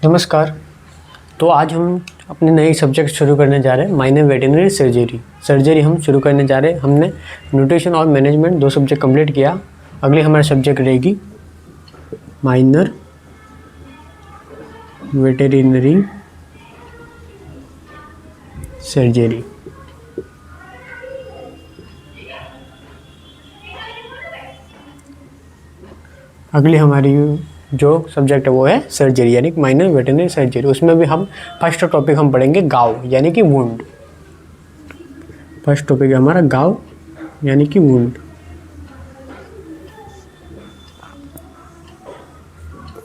नमस्कार। तो आज हम अपने नए सब्जेक्ट शुरू करने जा रहे हैं, माइनर वेटरनरी सर्जरी हम शुरू करने जा रहे हैं। हमने न्यूट्रिशन और मैनेजमेंट 2 सब्जेक्ट कंप्लीट किया। अगली हमारी सब्जेक्ट रहेगी माइनर वेटरनरी सर्जरी। अगली हमारी जो सब्जेक्ट है वो है सर्जरी यानी माइनर वेटरनरी सर्जरी। उसमें भी हम फर्स्ट टॉपिक हम पढ़ेंगे गाव यानी कि वुंड। फर्स्ट टॉपिक है हमारा गाव यानी कि वुंड।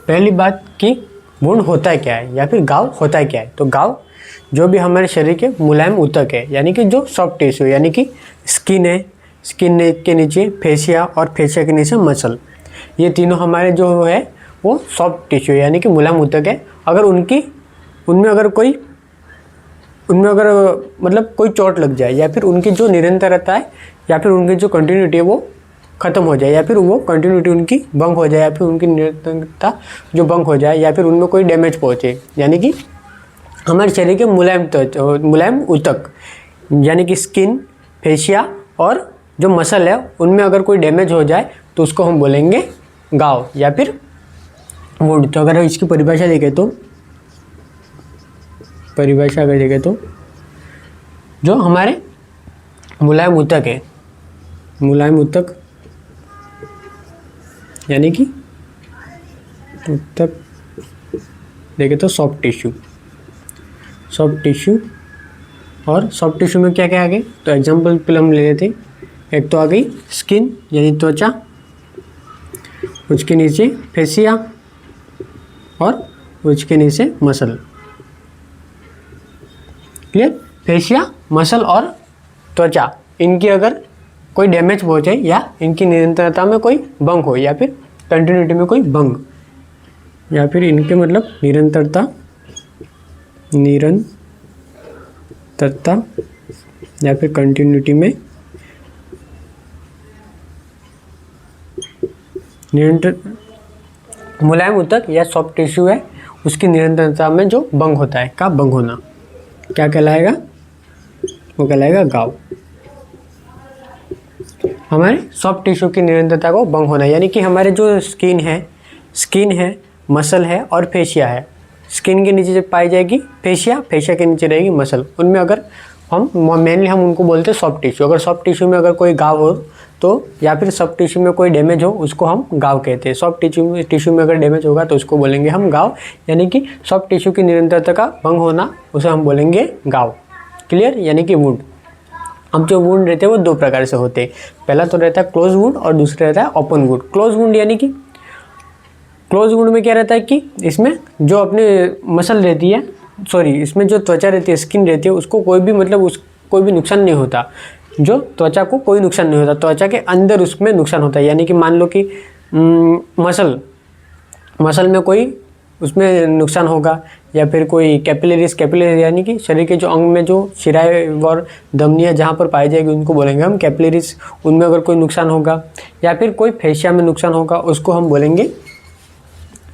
पहली बात कि वुंड होता है क्या है या फिर गाव होता है क्या है। तो गाव जो भी हमारे शरीर के मुलायम ऊतक है यानी कि जो सॉफ्ट टिश्यू यानी कि स्किन है, स्किन के नीचे फेशिया और फेशिया के नीचे मसल, ये तीनों हमारे जो है वो सॉफ्ट टिश्यू यानी कि मुलायम ऊतक है। अगर उनमें अगर मतलब कोई चोट लग जाए या फिर उनकी जो निरंतरता है या फिर उनकी जो कंटिन्यूटी है वो ख़त्म हो जाए या फिर वो कंटिन्यूटी उनकी भंग हो जाए या फिर उनकी निरंतरता जो भंग हो जाए या फिर उनमें कोई डैमेज पहुँचे यानी कि हमारे शरीर के मुलायम ऊतक यानी कि स्किन, फेशिया और जो मसल है उनमें अगर कोई डैमेज हो जाए तो उसको हम बोलेंगे गाव या फिर वुंड। तो अगर इसकी परिभाषा देखें तो जो हमारे मुलायम ऊतक है, मुलायम ऊतक यानी कि ऊतक देखें तो सॉफ्ट टिश्यू और सॉफ्ट टिश्यू में क्या क्या आ गए। तो एग्जांपल पहले हम ले लेते। एक तो आ गई स्किन यानी त्वचा, उसके नीचे फेशिया और उसके नीचे मसल। क्लियर? फेशिया, मसल और त्वचा, इनकी अगर कोई डैमेज पहुंचे या इनकी निरंतरता में कोई भंग हो या फिर कंटिन्यूटी में कोई भंग या फिर इनके मतलब निरंतरता या फिर कंटिन्यूटी में मुलायम ऊतक या सॉफ्ट टिश्यू है उसकी निरंतरता में जो भंग होता है का भंग होना क्या कहलाएगा? वो कहलाएगा गाव। हमारे सॉफ्ट टिश्यू की निरंतरता को भंग होना यानी कि हमारे जो स्किन है, मसल है और फेशिया है। स्किन के नीचे जब पाई जाएगी फेशिया के नीचे रहेगी मसल। उनमें अगर हम उनको बोलते हैं सॉफ्ट टिश्यू। अगर सॉफ्ट टिश्यू में अगर कोई घाव हो तो या फिर सॉफ्ट टिश्यू में कोई डैमेज हो उसको हम गाव कहते हैं। सॉफ्ट टिश्यू में अगर डैमेज होगा तो उसको बोलेंगे हम गाव यानी कि सॉफ्ट टिश्यू की निरंतरता का भंग होना, उसे हम बोलेंगे गाव। क्लियर? यानी कि वुंड। अब जो वुंड रहते हैं वो 2 प्रकार से होते हैं। पहला तो रहता है क्लोज वुंड और दूसरा रहता है ओपन वुंड। क्लोज वुंड यानी कि क्लोज वुंड में क्या रहता है कि इसमें जो अपने मसल रहती है, इसमें जो त्वचा रहती है, स्किन रहती है, उसको कोई भी नुकसान नहीं होता। जो त्वचा को कोई नुकसान नहीं होता, त्वचा के अंदर उसमें नुकसान होता है। यानी कि मान लो कि मसल में कोई उसमें नुकसान होगा या फिर कोई कैपिलरीज यानी कि शरीर के जो अंग में जो शिराएं और धमनियाँ जहाँ पर पाई जाएगी उनको बोलेंगे हम कैपिलरीज। उनमें अगर कोई नुकसान होगा या फिर कोई फेशिया में नुकसान होगा उसको हम बोलेंगे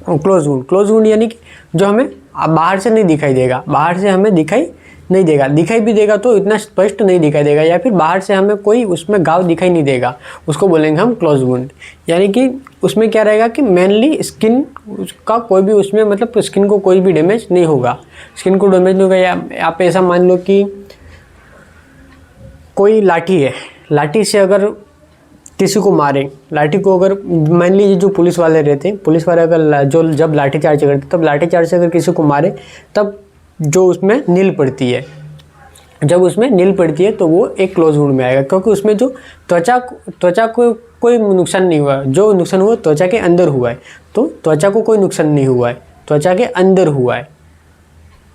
क्लोज वुंड। क्लोज वुंड यानी कि जो हमें बाहर से नहीं दिखाई देगा, बाहर से हमें दिखाई नहीं देगा, दिखाई भी देगा तो इतना स्पष्ट नहीं दिखाई देगा या फिर बाहर से हमें कोई उसमें घाव दिखाई नहीं देगा, उसको बोलेंगे हम क्लोज वुंड। यानी कि उसमें क्या रहेगा कि मेनली स्किन का कोई भी उसमें मतलब स्किन को कोई भी डैमेज नहीं होगा। स्किन को डैमेज नहीं होगा या आप ऐसा मान लो कि कोई लाठी है, लाठी से अगर किसी को मारे, लाठी को अगर मान लीजिए जो पुलिस वाले रहते हैं, पुलिस वाले अगर जब लाठी चार्ज करते तब लाठी चार्ज से अगर किसी को मारे तब जो उसमें नील पड़ती है, जब उसमें नील पड़ती है तो वो एक क्लोज वुंड में आएगा क्योंकि उसमें जो त्वचा को कोई नुकसान नहीं हुआ। जो नुकसान हुआ त्वचा के अंदर हुआ है, तो त्वचा को कोई नुकसान नहीं हुआ है, त्वचा के अंदर हुआ है।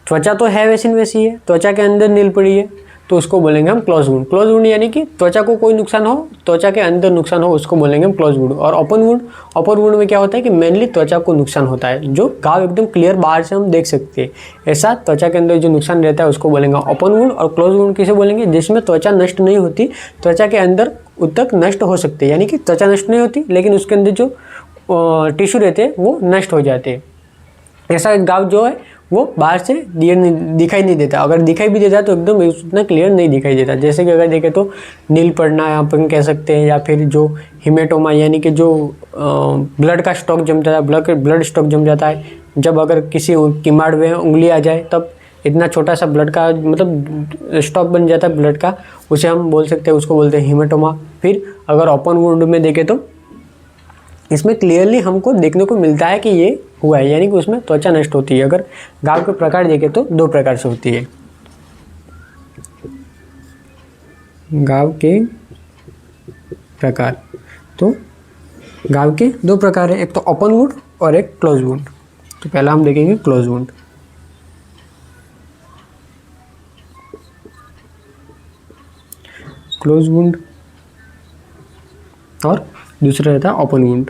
त्वचा तो है वैसी है, त्वचा के अंदर नील पड़ी है तो उसको बोलेंगे हम क्लोज वुंड। क्लोज वुंड यानी कि त्वचा को कोई नुकसान हो, त्वचा के अंदर नुकसान हो, उसको बोलेंगे हम क्लोज वुंड। और ओपन वुंड में क्या होता है कि मेनली त्वचा को नुकसान होता है, जो घाव एकदम क्लियर बाहर से हम देख सकते हैं, ऐसा त्वचा के अंदर जो नुकसान रहता है उसको बोलेंगे ओपन वुंड। और क्लोज वुंड किसे बोलेंगे? जिसमें त्वचा नष्ट नहीं होती, त्वचा के अंदर ऊतक नष्ट हो सकते हैं, यानी कि त्वचा नष्ट नहीं होती लेकिन उसके अंदर जो टिश्यू रहते हैं वो नष्ट हो जाते हैं। ऐसा घाव जो है वो बाहर से दिखाई नहीं देता, अगर दिखाई भी देता तो एकदम उतना क्लियर नहीं दिखाई देता। जैसे कि अगर देखें तो नील पड़ना अपन कह सकते हैं, या फिर जो हिमेटोमा यानी कि जो ब्लड का स्टॉक जम जाता है, ब्लड स्टॉक जम जाता है, जब अगर किसी किमाड़ में उंगली आ जाए तब इतना छोटा सा ब्लड का मतलब स्टॉक बन जाता है ब्लड का, उसे हम बोल सकते हैं, उसको बोलते हैं हिमेटोमा। फिर अगर ओपन वुंड में देखें तो इसमें क्लियरली हमको देखने को मिलता है कि ये हुआ है, यानी कि उसमें त्वचा नष्ट होती है। अगर घाव के प्रकार देखें तो 2 प्रकार से होती है। घाव के प्रकार, तो घाव के 2 प्रकार है, एक तो ओपन वुंड और एक क्लोज वुंड। तो पहला हम देखेंगे क्लोज वुंड। क्लोज वुंड और दूसरा रहता है ओपन वुंड।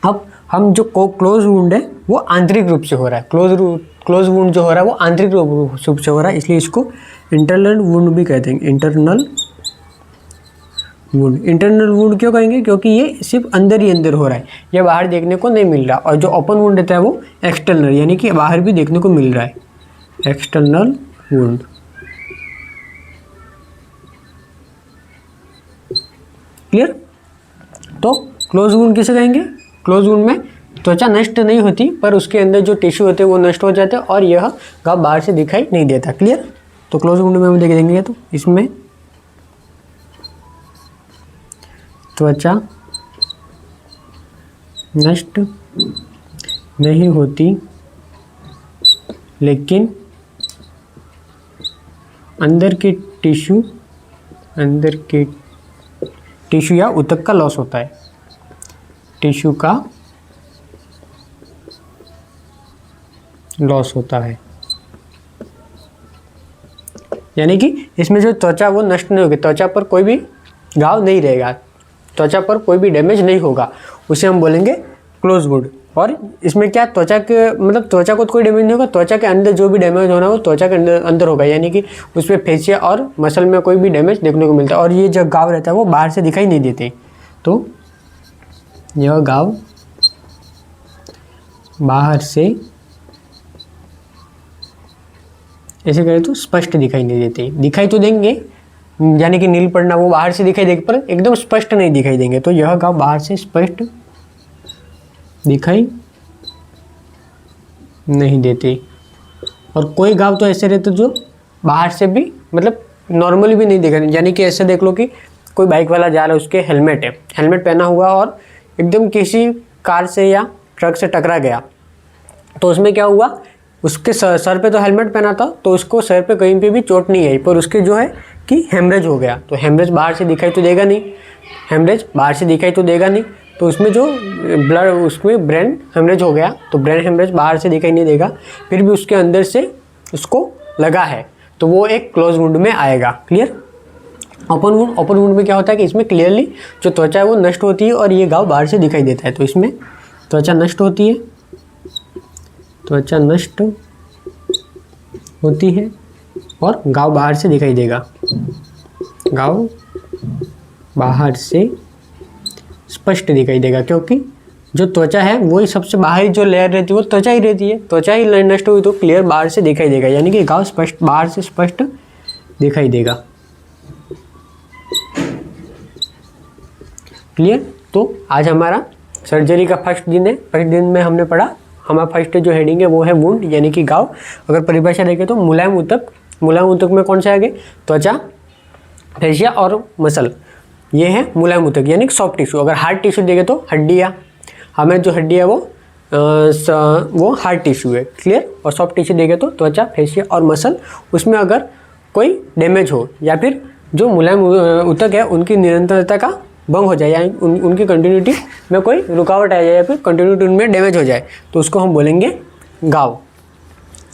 अब हम जो क्लोज वुंड है वो आंतरिक रूप से हो रहा है, क्लोज वुंड जो हो रहा है वो आंतरिक रूप से हो रहा है, इसलिए इसको इंटरनल वुंड भी कहते हैं। इंटरनल वुंड क्यों कहेंगे, क्योंकि ये सिर्फ अंदर ही अंदर हो रहा है, ये बाहर देखने को नहीं मिल रहा। और जो ओपन वुंड रहता है वो एक्सटर्नल, यानी कि बाहर भी देखने को मिल रहा है, एक्सटर्नल वुंड। क्लियर। तो क्लोज वुंड किसे कहेंगे, क्लोज वुंड में त्वचा नष्ट नहीं होती पर उसके अंदर जो टिश्यू होते हैं वो नष्ट हो जाते हैं और यह घाव बाहर से दिखाई नहीं देता। क्लियर। तो क्लोज वुंड में हम देख देंगे तो इसमें त्वचा नष्ट नहीं होती लेकिन अंदर के टिश्यू या ऊतक का लॉस होता है, टिश्यू का लॉस होता है। यानी कि इसमें जो त्वचा वो नष्ट नहीं होगी, त्वचा पर कोई भी घाव नहीं रहेगा, त्वचा पर कोई भी डैमेज नहीं होगा, उसे हम बोलेंगे क्लोज वुंड। और इसमें क्या त्वचा के मतलब त्वचा को कोई डैमेज नहीं होगा, त्वचा के अंदर जो भी डैमेज होना वो त्वचा के अंदर होगा, यानी कि उसमें फेसिया और मसल में कोई भी डैमेज देखने को मिलता है। और ये जो घाव रहता है वो बाहर से दिखाई नहीं देते, तो यह घाव बाहर से ऐसे करें तो स्पष्ट दिखाई नहीं देते, दिखाई तो देंगे, यानी कि नील पड़ना वो बाहर से दिखाई देंगे पर एकदम स्पष्ट नहीं दिखाई देंगे। तो यह घाव बाहर से स्पष्ट दिखाई नहीं देते। और कोई घाव तो ऐसे रहते जो बाहर से भी मतलब नॉर्मली भी नहीं दिखाई, यानी कि ऐसे देख लो कि कोई बाइक वाला जा रहा है, उसके हेलमेट है, हेलमेट पहना हुआ और एकदम किसी कार से या ट्रक से टकरा गया, तो उसमें क्या हुआ, उसके सर पे तो हेलमेट पहना था तो उसको सर पे कहीं पे भी चोट नहीं आई, पर उसके जो है कि हेमरेज हो गया। तो हेमरेज बाहर से दिखाई तो देगा नहीं, हेमरेज बाहर से दिखाई तो देगा नहीं, तो उसमें जो ब्लड उसमें ब्रेन हेमरेज हो गया, तो ब्रेन हेमरेज बाहर से दिखाई नहीं देगा, फिर भी उसके अंदर से उसको लगा है, तो वो एक क्लोज वुंड में आएगा। क्लियर। ओपन वुंड में क्या होता है कि इसमें क्लियरली जो त्वचा है वो नष्ट होती है और ये घाव बाहर से दिखाई देता है। तो इसमें त्वचा नष्ट होती है, त्वचा नष्ट होती है और घाव बाहर से दिखाई देगा, घाव बाहर से स्पष्ट दिखाई देगा, क्योंकि जो त्वचा है वही सबसे बाहरी जो लेयर रहती है वो त्वचा ही रहती है, त्वचा ही नष्ट हुई तो क्लियर बाहर से दिखाई देगा, यानी कि घाव स्पष्ट बाहर से स्पष्ट दिखाई देगा। क्लियर। तो आज हमारा सर्जरी का फर्स्ट दिन है, फर्स्ट दिन में हमने पढ़ा, हमारा फर्स्ट जो हेडिंग है वो है वुंड यानी कि घाव। अगर परिभाषा देखें तो मुलायम ऊतक, मुलायम ऊतक में कौन से आगे, त्वचा, फेशिया और मसल, ये है मुलायम ऊतक यानी सॉफ्ट टिश्यू। अगर हार्ड टिश्यू देखें तो हड्डियाँ, हमें जो हड्डी है वो हार्ड टिश्यू है। क्लियर। और सॉफ्ट टिश्यू देखें तो त्वचा, फेशिया और मसल, उसमें अगर कोई डैमेज हो या फिर जो मुलायम ऊतक है उनकी निरंतरता का भंग हो जाए, यानी उनकी कंटिन्यूटी में कोई रुकावट आ जाए या फिर कंटिन्यूटी उनमें डैमेज हो जाए, तो उसको हम बोलेंगे घाव।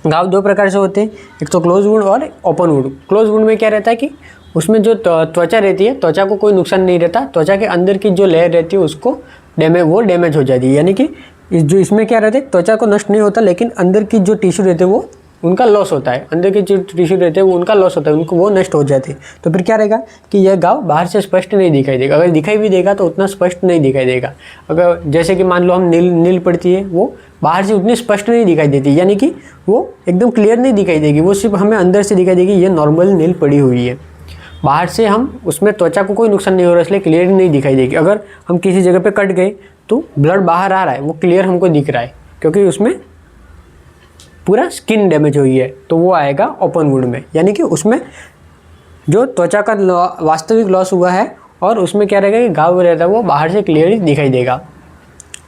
घाव 2 प्रकार से होते हैं, एक तो क्लोज वुंड और ओपन वुंड। क्लोज वुंड में क्या रहता है कि उसमें जो त्वचा रहती है, त्वचा को कोई नुकसान नहीं रहता, त्वचा के अंदर की जो लेयर रहती है उसको डैमेज हो जाती है, यानी कि जो इसमें क्या रहता है त्वचा को नष्ट नहीं होता लेकिन अंदर की जो टिश्यू रहते हैं वो उनका लॉस होता है, अंदर के जो टिश्यू रहते हैं वो उनका लॉस होता है, उनको वो नष्ट हो जाते हैं। तो फिर क्या रहेगा कि यह घाव बाहर से स्पष्ट नहीं दिखाई देगा, अगर दिखाई भी देगा तो उतना स्पष्ट नहीं दिखाई देगा। अगर जैसे कि मान लो हम नील पड़ती है, वो बाहर से उतनी स्पष्ट नहीं दिखाई देती, यानी कि वो एकदम क्लियर नहीं दिखाई देगी, वो सिर्फ हमें अंदर से दिखाई देगी ये नॉर्मल नील पड़ी हुई है। बाहर से हम उसमें त्वचा को कोई नुकसान नहीं हो रहा है, इसलिए क्लियर नहीं दिखाई देगी। अगर हम किसी जगह पे कट गए तो ब्लड बाहर आ रहा है, वो क्लियर हमको दिख रहा है, क्योंकि उसमें पूरा स्किन डैमेज हुई है, तो वो आएगा ओपन वुंड में, यानी कि उसमें जो त्वचा का वास्तविक लॉस हुआ है और उसमें क्या रहेगा कि घाव रहता है वो बाहर से क्लियरली दिखाई देगा।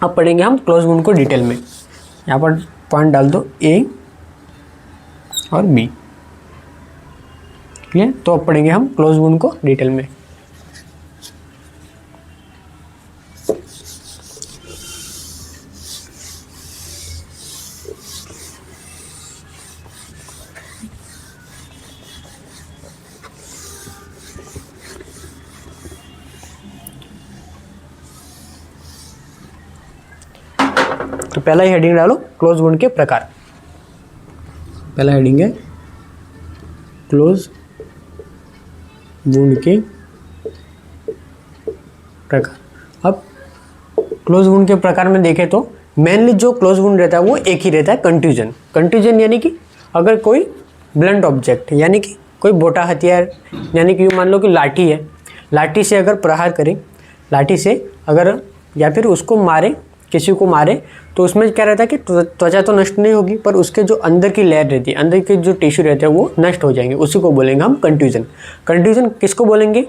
अब पढ़ेंगे हम क्लोज वुंड को डिटेल में। यहाँ पर पॉइंट डाल दो ए और बी, क्लियर। तो अब पढ़ेंगे हम क्लोज वुंड को डिटेल में। तो पहला ही हेडिंग डालो क्लोज वुंड के प्रकार। पहला हेडिंग है क्लोज वुंड के प्रकार। अब क्लोज वुंड के प्रकार में देखें तो मेनली जो क्लोज वुंड रहता है वो एक ही रहता है, कंट्यूजन। कंट्यूजन यानी कि अगर कोई ब्लंट ऑब्जेक्ट यानी कि कोई मोटा हथियार, यानी कि मान लो कि लाठी है, लाठी से अगर प्रहार करें, लाठी से अगर या फिर उसको मारे, किसी को मारे, तो उसमें क्या रहता है कि त्वचा तो नष्ट नहीं होगी, पर उसके जो अंदर की लेयर रहती है, अंदर के जो टिश्यू रहते हैं वो नष्ट हो जाएंगे, उसी को बोलेंगे हम कंट्यूजन। कंट्यूजन किसको बोलेंगे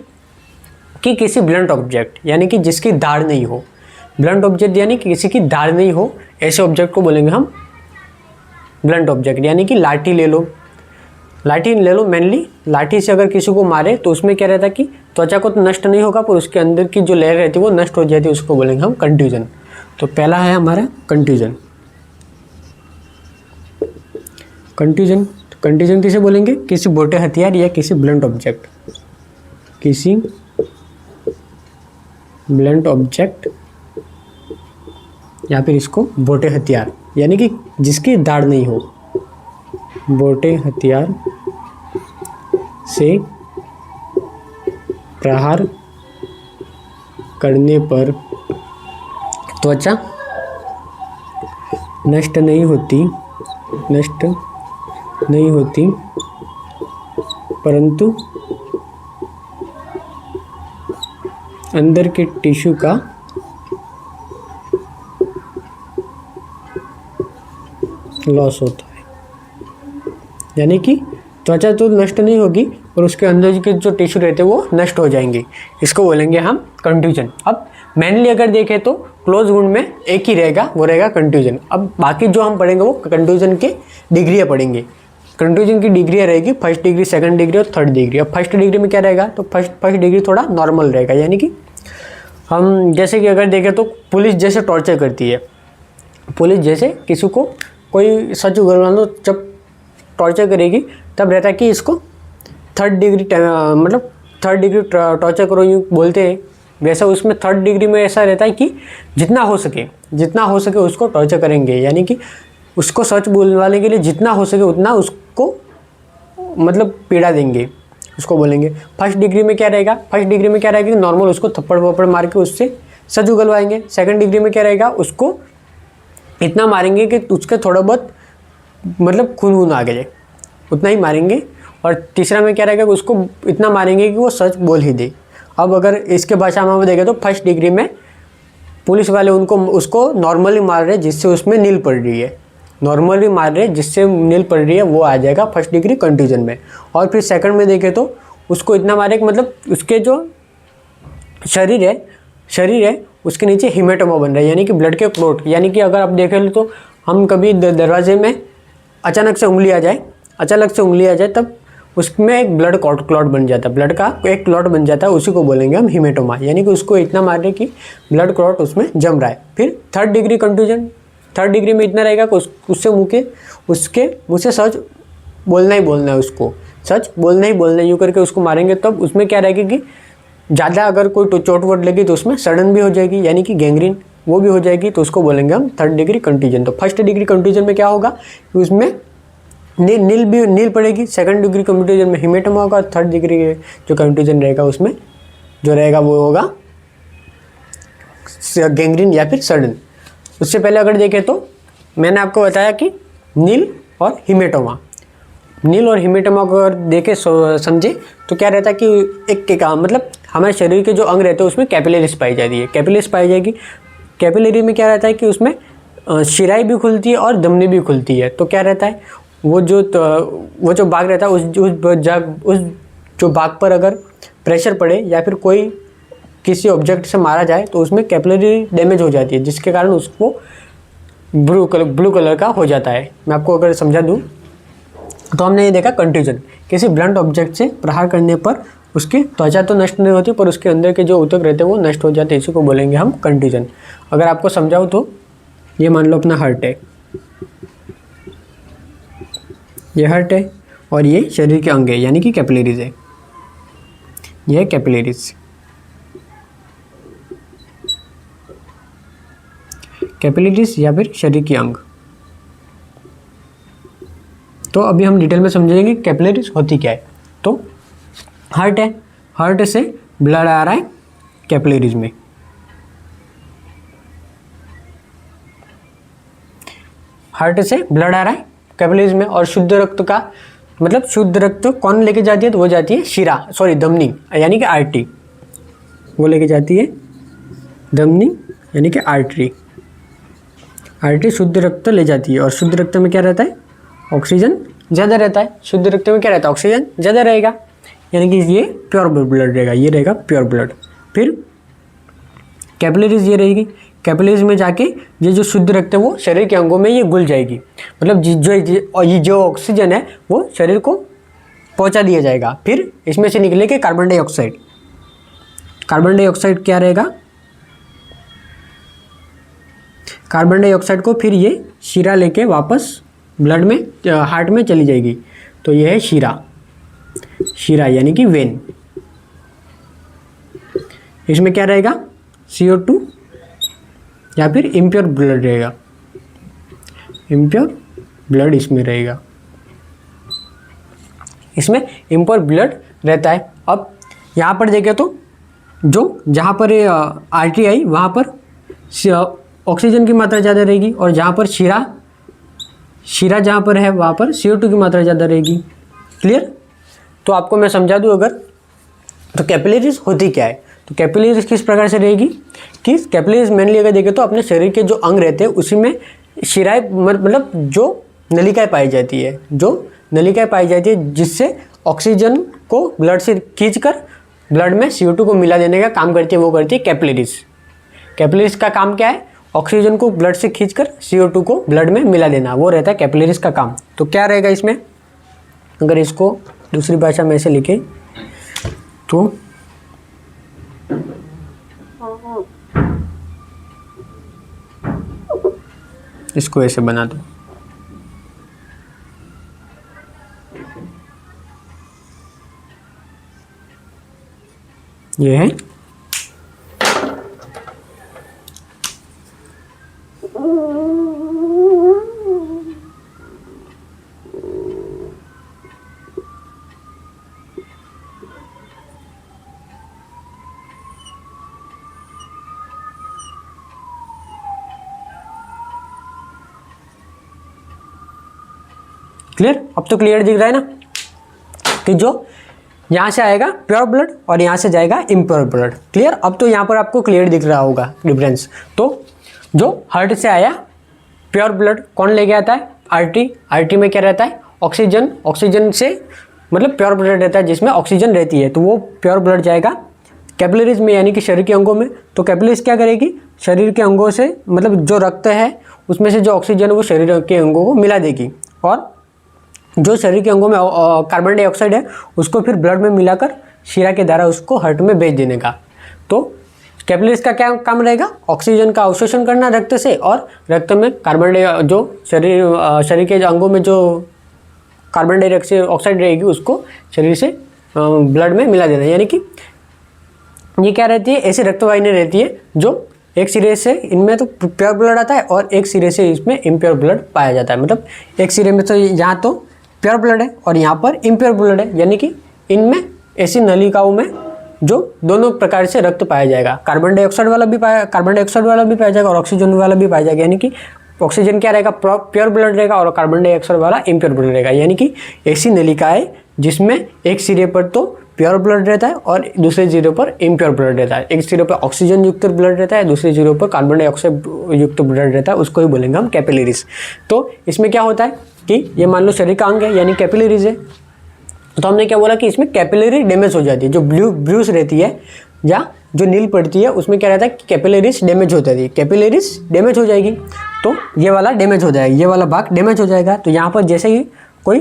कि किसी ब्लंट ऑब्जेक्ट यानी कि जिसकी धार नहीं हो, ब्लंट ऑब्जेक्ट यानी कि किसी की धार नहीं हो, ऐसे ऑब्जेक्ट को बोलेंगे हम ब्लंट ऑब्जेक्ट। यानी कि लाठी ले लो, लाठी ले लो, मेनली लाठी से अगर किसी को मारे तो उसमें क्या रहता है कि त्वचा को तो नष्ट नहीं होगा, पर उसके अंदर की जो लेयर रहती है वो नष्ट हो जाती है, उसको बोलेंगे हम कंट्यूजन। तो पहला है हमारा कंट्यूजन। कंट्यूजन, कंट्यूजन किसे बोलेंगे? किसी मोटे हथियार या किसी ब्लंट ऑब्जेक्ट, किसी ब्लंट ऑब्जेक्ट या फिर इसको मोटे हथियार, यानी कि जिसकी धार नहीं हो, मोटे हथियार से प्रहार करने पर त्वचा नष्ट नहीं होती, परंतु अंदर के टिश्यू का लॉस होता है। यानी कि त्वचा तो नष्ट नहीं होगी और उसके अंदर के जो टिश्यू रहते हैं वो नष्ट हो जाएंगे, इसको बोलेंगे हम कंट्यूजन। अब मेनली अगर देखें तो क्लोज वुंड में एक ही रहेगा, वो रहेगा कंट्यूजन। अब बाकी जो हम पढ़ेंगे वो कंट्यूजन के डिग्रियाँ पढ़ेंगे। कंट्यूजन की डिग्रियाँ रहेगी फर्स्ट डिग्री, सेकंड डिग्री और थर्ड डिग्री। अब फर्स्ट डिग्री में क्या रहेगा, तो फर्स्ट डिग्री थोड़ा नॉर्मल रहेगा, यानी कि हम जैसे कि अगर देखें तो पुलिस जैसे टॉर्चर करती है, पुलिस जैसे किसी को कोई सच उगलवाना जब टॉर्चर करेगी तब रहता है कि इसको थर्ड डिग्री मतलब थर्ड डिग्री टॉर्चर करो यूँ बोलते हैं, वैसा उसमें थर्ड डिग्री में ऐसा रहता है कि जितना हो सके उसको टॉर्चर करेंगे, यानी कि उसको सच बोलवाने के लिए जितना हो सके उतना उसको मतलब पीड़ा देंगे, उसको बोलेंगे। फर्स्ट डिग्री में क्या रहेगा, फर्स्ट डिग्री में क्या रहेगा कि नॉर्मल उसको थप्पड़ वप्पड़ मार के उससे सच उगलवाएंगे। सेकंड डिग्री में क्या रहेगा, उसको इतना मारेंगे कि उसके थोड़ा बहुत मतलब खून आ गए, उतना ही मारेंगे। और तीसरा में क्या रहेगा कि उसको इतना मारेंगे कि वो सच बोल ही दे। अब अगर इसके भाषा में हम देखें तो फर्स्ट डिग्री में पुलिस वाले उसको नॉर्मली मार रहे जिससे उसमें नील पड़ रही है, नॉर्मली मार रहे जिससे नील पड़ रही है, वो आ जाएगा फर्स्ट डिग्री कंट्यूजन में। और फिर सेकंड में देखें तो उसको इतना मारे कि मतलब उसके जो शरीर है उसके नीचे हिमेटोमा बन रहा है, यानी कि ब्लड के क्लॉट। यानी कि अगर आप देखें तो हम कभी दरवाजे में अचानक से उंगली आ जाए तब उसमें एक ब्लड क्लॉट बन जाता है, ब्लड का एक क्लॉट बन जाता है, उसी को बोलेंगे हम हिमेटोमा। यानी कि उसको इतना मारने की ब्लड क्लॉट उसमें जम रहा है। फिर third degree contusion, third degree में इतना रहेगा कि उसके मुँह से सच बोलना ही बोलना है, उसको सच बोलना ही बोलना है, यूँ करके उसको मारेंगे। तब उसमें क्या रहेगा कि ज़्यादा अगर कोई चोट वोट लगी तो उसमें सडन भी हो जाएगी, यानी कि गैंग्रीन वो भी हो जाएगी, तो उसको बोलेंगे हम थर्ड डिग्री कंट्यूजन। तो फर्स्ट डिग्री कंट्यूजन में क्या होगा कि उसमें नील पड़ेगी। सेकंड डिग्री कंफ्यूजन में हीमेटोमा होगा, थर्ड डिग्री जो कंफ्यूजन रहेगा उसमें जो रहेगा वो होगा गैंग्रीन या फिर सडन। उससे पहले अगर देखें तो मैंने आपको बताया कि नील और हीमेटोमा, नील और हीमेटोमा को अगर देखे समझे तो क्या रहता है कि एक के काम मतलब हमारे शरीर के जो अंग रहते हैं उसमें कैपिलरीज पाई जाती है, कैपिलरीज पाई जाएगी। कैपिलरी में क्या रहता है कि उसमें शिराई भी खुलती है और धमनी भी खुलती है। तो क्या रहता है वो जो भाग रहता है उस जो भाग पर अगर प्रेशर पड़े या फिर कोई किसी ऑब्जेक्ट से मारा जाए तो उसमें कैपिलरी डैमेज हो जाती है, जिसके कारण उसको ब्लू कलर का हो जाता है। मैं आपको अगर समझा दूँ तो हमने ये देखा कंट्यूजन, किसी ब्लंट ऑब्जेक्ट से प्रहार करने पर उसकी त्वचा तो नष्ट नहीं होती पर उसके अंदर के जो ऊतक रहते हैं वो नष्ट हो जाते हैं, इसी को बोलेंगे हम कंट्यूजन। अगर आपको समझाऊँ तो ये मान लो अपना हार्ट है, ये हार्ट है और ये शरीर के अंग है यानी कि कैपिलरीज है, ये है कैपिलरीज। कैपिलरीज या फिर शरीर के अंग। तो अभी हम डिटेल में समझेंगे कैपिलरीज होती क्या है। तो हार्ट है, हार्ट से ब्लड आ रहा है कैपिलरीज में, हार्ट से ब्लड आ रहा है कैपिलरीज में। और शुद्ध रक्त का मतलब शुद्ध रक्त कौन लेके जाती है तो वो जाती है शिरा धमनी यानी कि आर्टरी, वो लेके जाती है धमनी यानी कि आर्टरी। आर्टरी शुद्ध रक्त ले जाती है और शुद्ध रक्त में क्या रहता है ऑक्सीजन ज़्यादा रहता है। शुद्ध रक्त में क्या रहता है ऑक्सीजन ज़्यादा रहेगा यानी कि ये प्योर ब्लड रहेगा, ये रहेगा प्योर ब्लड। फिर कैपिलरीज ये रहेगी, कैपिलरीज में जाके ये जो शुद्ध रक्त है वो शरीर के अंगों में ये घुल जाएगी, मतलब जो ऑक्सीजन है वो शरीर को पहुंचा दिया जाएगा। फिर इसमें से निकले के कार्बन डाइऑक्साइड, कार्बन डाइऑक्साइड क्या रहेगा, कार्बन डाइऑक्साइड को फिर ये शीरा लेके वापस ब्लड में हार्ट में चली जाएगी। तो ये है शीरा, शीरा यानी कि वेन। इसमें क्या रहेगा CO2 या फिर इम्प्योर ब्लड रहेगा, इम्प्योर ब्लड इसमें रहेगा, इसमें इम्प्योर ब्लड रहता है। अब यहाँ पर देखें तो जो जहाँ पर आर्टरी आई वहाँ पर ऑक्सीजन की मात्रा ज़्यादा रहेगी और जहाँ पर शीरा जहाँ पर है वहाँ पर CO2 की मात्रा ज़्यादा रहेगी। क्लियर। तो आपको मैं समझा दूँ अगर, तो कैपिलरीज होती क्या है, तो कैपिलरीज किस प्रकार से रहेगी कि कैपिलरीज मेनली अगर देखें तो अपने शरीर के जो अंग रहते हैं उसी में शिराएं मतलब जो नलिकाएं पाई जाती है, जो नलिकाएं पाई जाती है जिससे ऑक्सीजन को ब्लड से खींचकर ब्लड में CO2 को मिला देने का काम करती है, वो करती है कैपिलरीज। कैपिलरीज का काम क्या है, ऑक्सीजन को ब्लड से खींचकर CO2 को ब्लड में मिला देना, वो रहता है कैपिलरीज का काम। तो क्या रहेगा इसमें, अगर इसको दूसरी भाषा में ऐसे लिखे तो इसको ऐसे बना दो, ये है क्लियर। अब तो क्लियर दिख रहा है ना कि जो यहाँ से आएगा प्योर ब्लड और यहाँ से जाएगा इम्प्योर ब्लड। क्लियर। अब तो यहाँ पर आपको क्लियर दिख रहा होगा डिफरेंस। तो जो हार्ट से आया प्योर ब्लड कौन लेके आता है, आर्टरी। आर्टरी में क्या रहता है ऑक्सीजन, ऑक्सीजन से मतलब प्योर ब्लड रहता है जिसमें ऑक्सीजन रहती है, तो वो प्योर ब्लड जाएगा कैपिलरीज में यानी कि शरीर के अंगों में। तो कैपिलरीज क्या करेगी, शरीर के अंगों से मतलब जो रक्त है उसमें से जो ऑक्सीजन है वो शरीर के अंगों को मिला देगी और जो शरीर के अंगों में कार्बन डाइऑक्साइड है उसको फिर ब्लड में मिलाकर शीरा के द्वारा उसको हार्ट में भेज देने का। तो कैपिलरीज का क्या काम रहेगा, ऑक्सीजन का अवशोषण करना रक्त से और रक्त में कार्बन डाइऑक्साइड जो शरीर के अंगों में जो कार्बन डाइऑक्साइड रहेगी उसको शरीर से ब्लड में मिला देना। यानी कि ये क्या रहती है, ऐसी रक्तवाहिनी रहती है जो एक सिरे से इनमें तो प्योर ब्लड आता है और एक सिरे से इसमें इम्प्योर ब्लड पाया जाता है। मतलब एक सिरे में तो यहाँ तो प्योर ब्लड है और यहाँ पर इम्प्योर ब्लड है, यानी कि इनमें ऐसी नलिकाओं में जो दोनों प्रकार से रक्त पाया जाएगा, कार्बन डाइऑक्साइड वाला भी पाया जाएगा और ऑक्सीजन वाला भी पाया जाएगा, यानी कि ऑक्सीजन क्या रहेगा, प्योर ब्लड रहेगा और कार्बन डाइऑक्साइड वाला इम्प्योर ब्लड रहेगा। यानी कि ऐसी नलिकाएं जिसमें एक सिरे पर तो प्योर ब्लड रहता है और दूसरे सिरे पर इम्प्योर ब्लड रहता है, एक सिरे पर ऑक्सीजन युक्त ब्लड रहता है, दूसरे सिरे पर कार्बन डाइऑक्साइड युक्त ब्लड रहता है, उसको ही बोलेंगे हम कैपिलरीज। तो इसमें क्या होता है कि ये मान लो शरीर का अंग है यानी कैपिलरीज है, तो हमने क्या बोला कि इसमें कैपिलरी डैमेज हो जाती है, जो ब्रूस रहती है या जो नील पड़ती है उसमें क्या रहता है कि कैपिलरीज डैमेज हो जाती है, कैपिलरीज डैमेज हो जाएगी तो ये वाला डैमेज हो जाएगा, ये वाला भाग डैमेज हो जाएगा। तो यहाँ पर जैसे ही कोई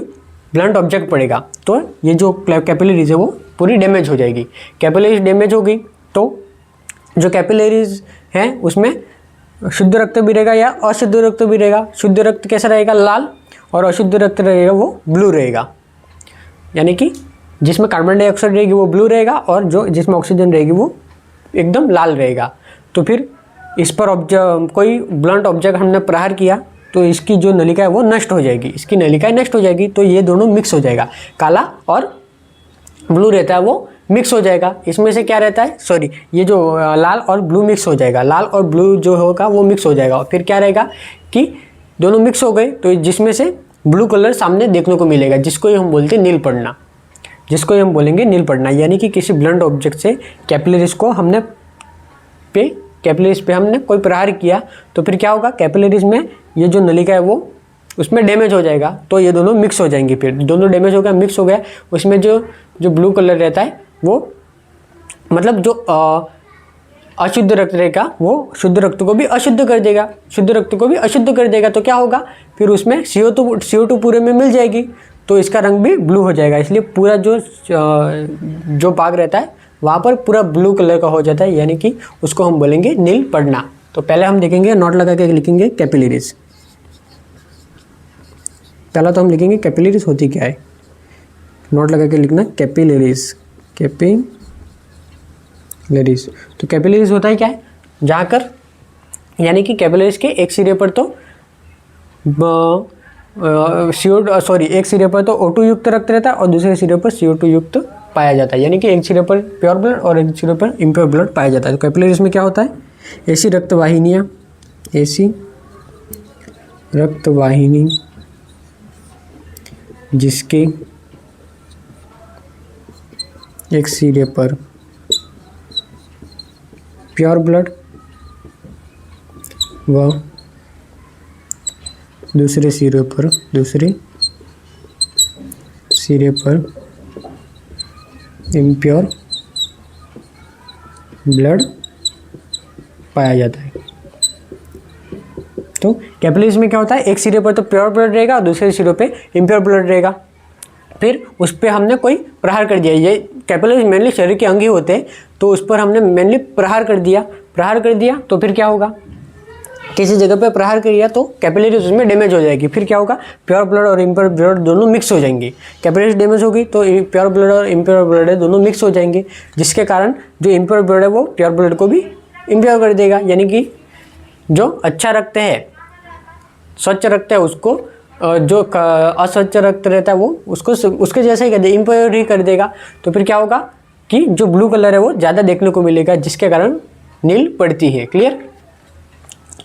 ब्लंट ऑब्जेक्ट पड़ेगा तो ये जो कैपिलरीज है वो पूरी डैमेज हो जाएगी। कैपिलरीज डैमेज होगी तो जो कैपिलरीज हैं उसमें शुद्ध रक्त भी रहेगा या अशुद्ध रक्त भी रहेगा। शुद्ध रक्त कैसा रहेगा, लाल, और अशुद्ध रक्त रहेगा वो ब्लू रहेगा, यानी कि जिसमें कार्बन डाइऑक्साइड रहेगी वो ब्लू रहेगा और जो जिसमें ऑक्सीजन रहेगी वो एकदम लाल रहेगा। तो फिर इस पर कोई ब्लंट ऑब्जेक्ट हमने प्रहार किया तो इसकी जो नलिका है वो नष्ट हो जाएगी, इसकी नलिकाएं नष्ट हो जाएगी, तो ये दोनों मिक्स हो जाएगा, काला और ब्लू रहता है वो मिक्स हो जाएगा। इसमें से क्या रहता है, सॉरी, ये जो लाल और ब्लू मिक्स हो जाएगा, लाल और ब्लू जो होगा वो मिक्स हो जाएगा। फिर क्या रहेगा कि दोनों मिक्स हो गए तो जिसमें से ब्लू कलर सामने देखने को मिलेगा, जिसको हम बोलते हैं नील पड़ना, जिसको हम बोलेंगे नील पड़ना। यानी कि किसी ब्लंट ऑब्जेक्ट से कैपिलरीज पे हमने कोई प्रहार किया तो फिर क्या होगा, कैपिलरीज में ये जो नलिका है वो उसमें डैमेज हो जाएगा, तो ये दोनों मिक्स हो जाएंगे। फिर दोनों डैमेज हो गया, मिक्स हो गया, उसमें जो ब्लू कलर रहता है वो मतलब जो अशुद्ध रक्त रहेगा वो शुद्ध रक्त को भी अशुद्ध कर देगा, शुद्ध रक्त को भी अशुद्ध कर देगा। तो क्या होगा, फिर उसमें CO2 पूरे में मिल जाएगी तो इसका रंग भी ब्लू हो जाएगा। इसलिए पूरा जो भाग रहता है वहाँ पर पूरा ब्लू कलर का हो जाता है, यानी कि उसको हम बोलेंगे नील पड़ना। तो पहले हम देखेंगे, नोट लगा के लिखेंगे कैपिलरीज। पहला तो हम लिखेंगे कैपिलरीज होती क्या है, नोट लगा के लिखना कैपिलरीज। तो कैपिलरीज होता है क्या है, जहाँ कर यानी कि कैपिलरीज के एक सिरे पर तो एक सिरे पर तो O2 युक्त रक्त रहता है और दूसरे सिरे पर CO2 युक्त पाया जाता है, यानी कि एक सिरे पर प्योर ब्लड और एक सिरे पर इम्प्योर ब्लड पाया जाता है। तो कैपिलरीज में क्या होता है, ऐसी रक्तवाहिनियाँ, ऐसी रक्तवाहिनी जिसके एक सिरे पर प्योर ब्लड व दूसरे सिरे पर इम्प्योर ब्लड पाया जाता है। तो कैपिलरीज में क्या होता है, एक सिरे पर तो प्योर ब्लड रहेगा और दूसरे सिरे पे इम्प्योर ब्लड रहेगा। फिर उस पर हमने कोई प्रहार कर दिया, ये कैपिलरीज मेनली शरीर के अंग ही होते हैं, तो उस पर हमने मेनली प्रहार कर दिया तो फिर क्या होगा, किसी जगह पे प्रहार किया तो कैपिलरीज उसमें डैमेज हो जाएगी। फिर क्या होगा, प्योर ब्लड और इम्प्योर ब्लड दोनों मिक्स हो जाएंगे। कैपिलरीज डैमेज होगी तो प्योर ब्लड और इम्प्योर ब्लड है दोनों मिक्स हो जाएंगे, जिसके कारण जो इम्प्योर ब्लड है वो प्योर ब्लड को भी इम्प्योर कर देगा। यानी कि जो अच्छा रक्त है, स्वच्छ रक्त है, उसको जो अस्वच्छ रक्त रहता है वो उसको उसके जैसा ही कर देगा, इम्प्योर ही कर देगा। तो फिर क्या होगा कि जो ब्लू कलर है वो ज़्यादा देखने को मिलेगा, जिसके कारण नील पड़ती है। क्लियर।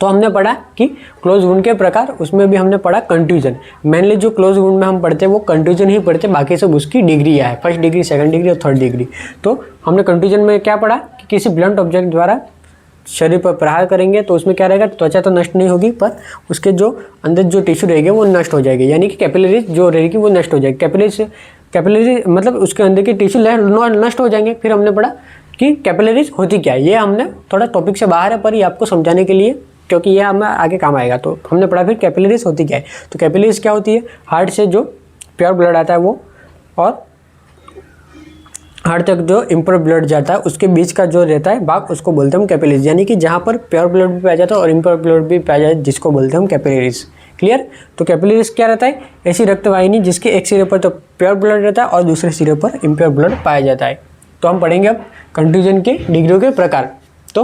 तो हमने पढ़ा कि क्लोज वुंड के प्रकार, उसमें भी हमने पढ़ा कंट्यूजन। मेनली जो क्लोज वुंड में हम पढ़ते हैं वो कंट्यूजन ही पढ़ते हैं, बाकी सब उसकी डिग्री है, फर्स्ट डिग्री, सेकंड डिग्री और थर्ड डिग्री। तो हमने कंट्यूजन में क्या पढ़ा कि किसी ब्लंट ऑब्जेक्ट द्वारा शरीर पर प्रहार करेंगे तो उसमें क्या रहेगा, त्वचा तो नष्ट नहीं होगी पर उसके जो अंदर जो टिश्यू रहेगी वो नष्ट हो जाएगी, यानी कि कैपिलरीज जो रहेगी वो नष्ट हो जाएगी। कैपिलरीज मतलब उसके अंदर की टिश्यू नष्ट हो जाएंगे। फिर हमने पढ़ा कि कैपिलरीज होती क्या है, ये हमने थोड़ा टॉपिक से बाहर है पर ये आपको समझाने के लिए, क्योंकि ये हमें आगे काम आएगा। तो हमने पढ़ा फिर कैपिलरीज होती क्या है। तो कैपिलरीज क्या होती है, हार्ट से जो प्योर ब्लड आता है वो और हार्ट तक जो इम्प्योर ब्लड जाता है उसके बीच का जो रहता है भाग उसको बोलते हैं हम कैपिलरीज, यानी कि जहाँ पर प्योर ब्लड भी पाया जाता है और इम्प्योर ब्लड भी पाया जाता है, जिसको बोलते हैं हम कैपिलरीज। क्लियर। तो कैपिलरीज क्या रहता है, ऐसी रक्तवाहिनी जिसके एक सिरे पर तो प्योर ब्लड रहता है और दूसरे सिरे पर इम्प्योर ब्लड पाया जाता है। तो हम पढ़ेंगे अब कंट्यूजन के डिग्रियों के प्रकार। तो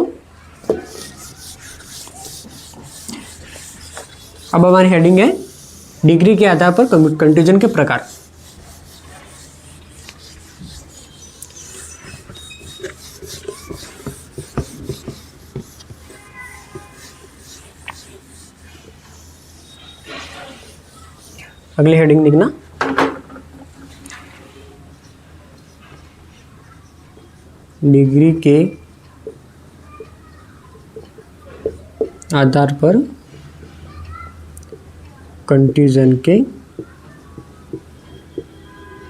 अब हमारी हेडिंग है डिग्री के आधार पर कंट्यूजन के प्रकार। अगली हेडिंग लिखना, डिग्री के आधार पर कंट्यूजन के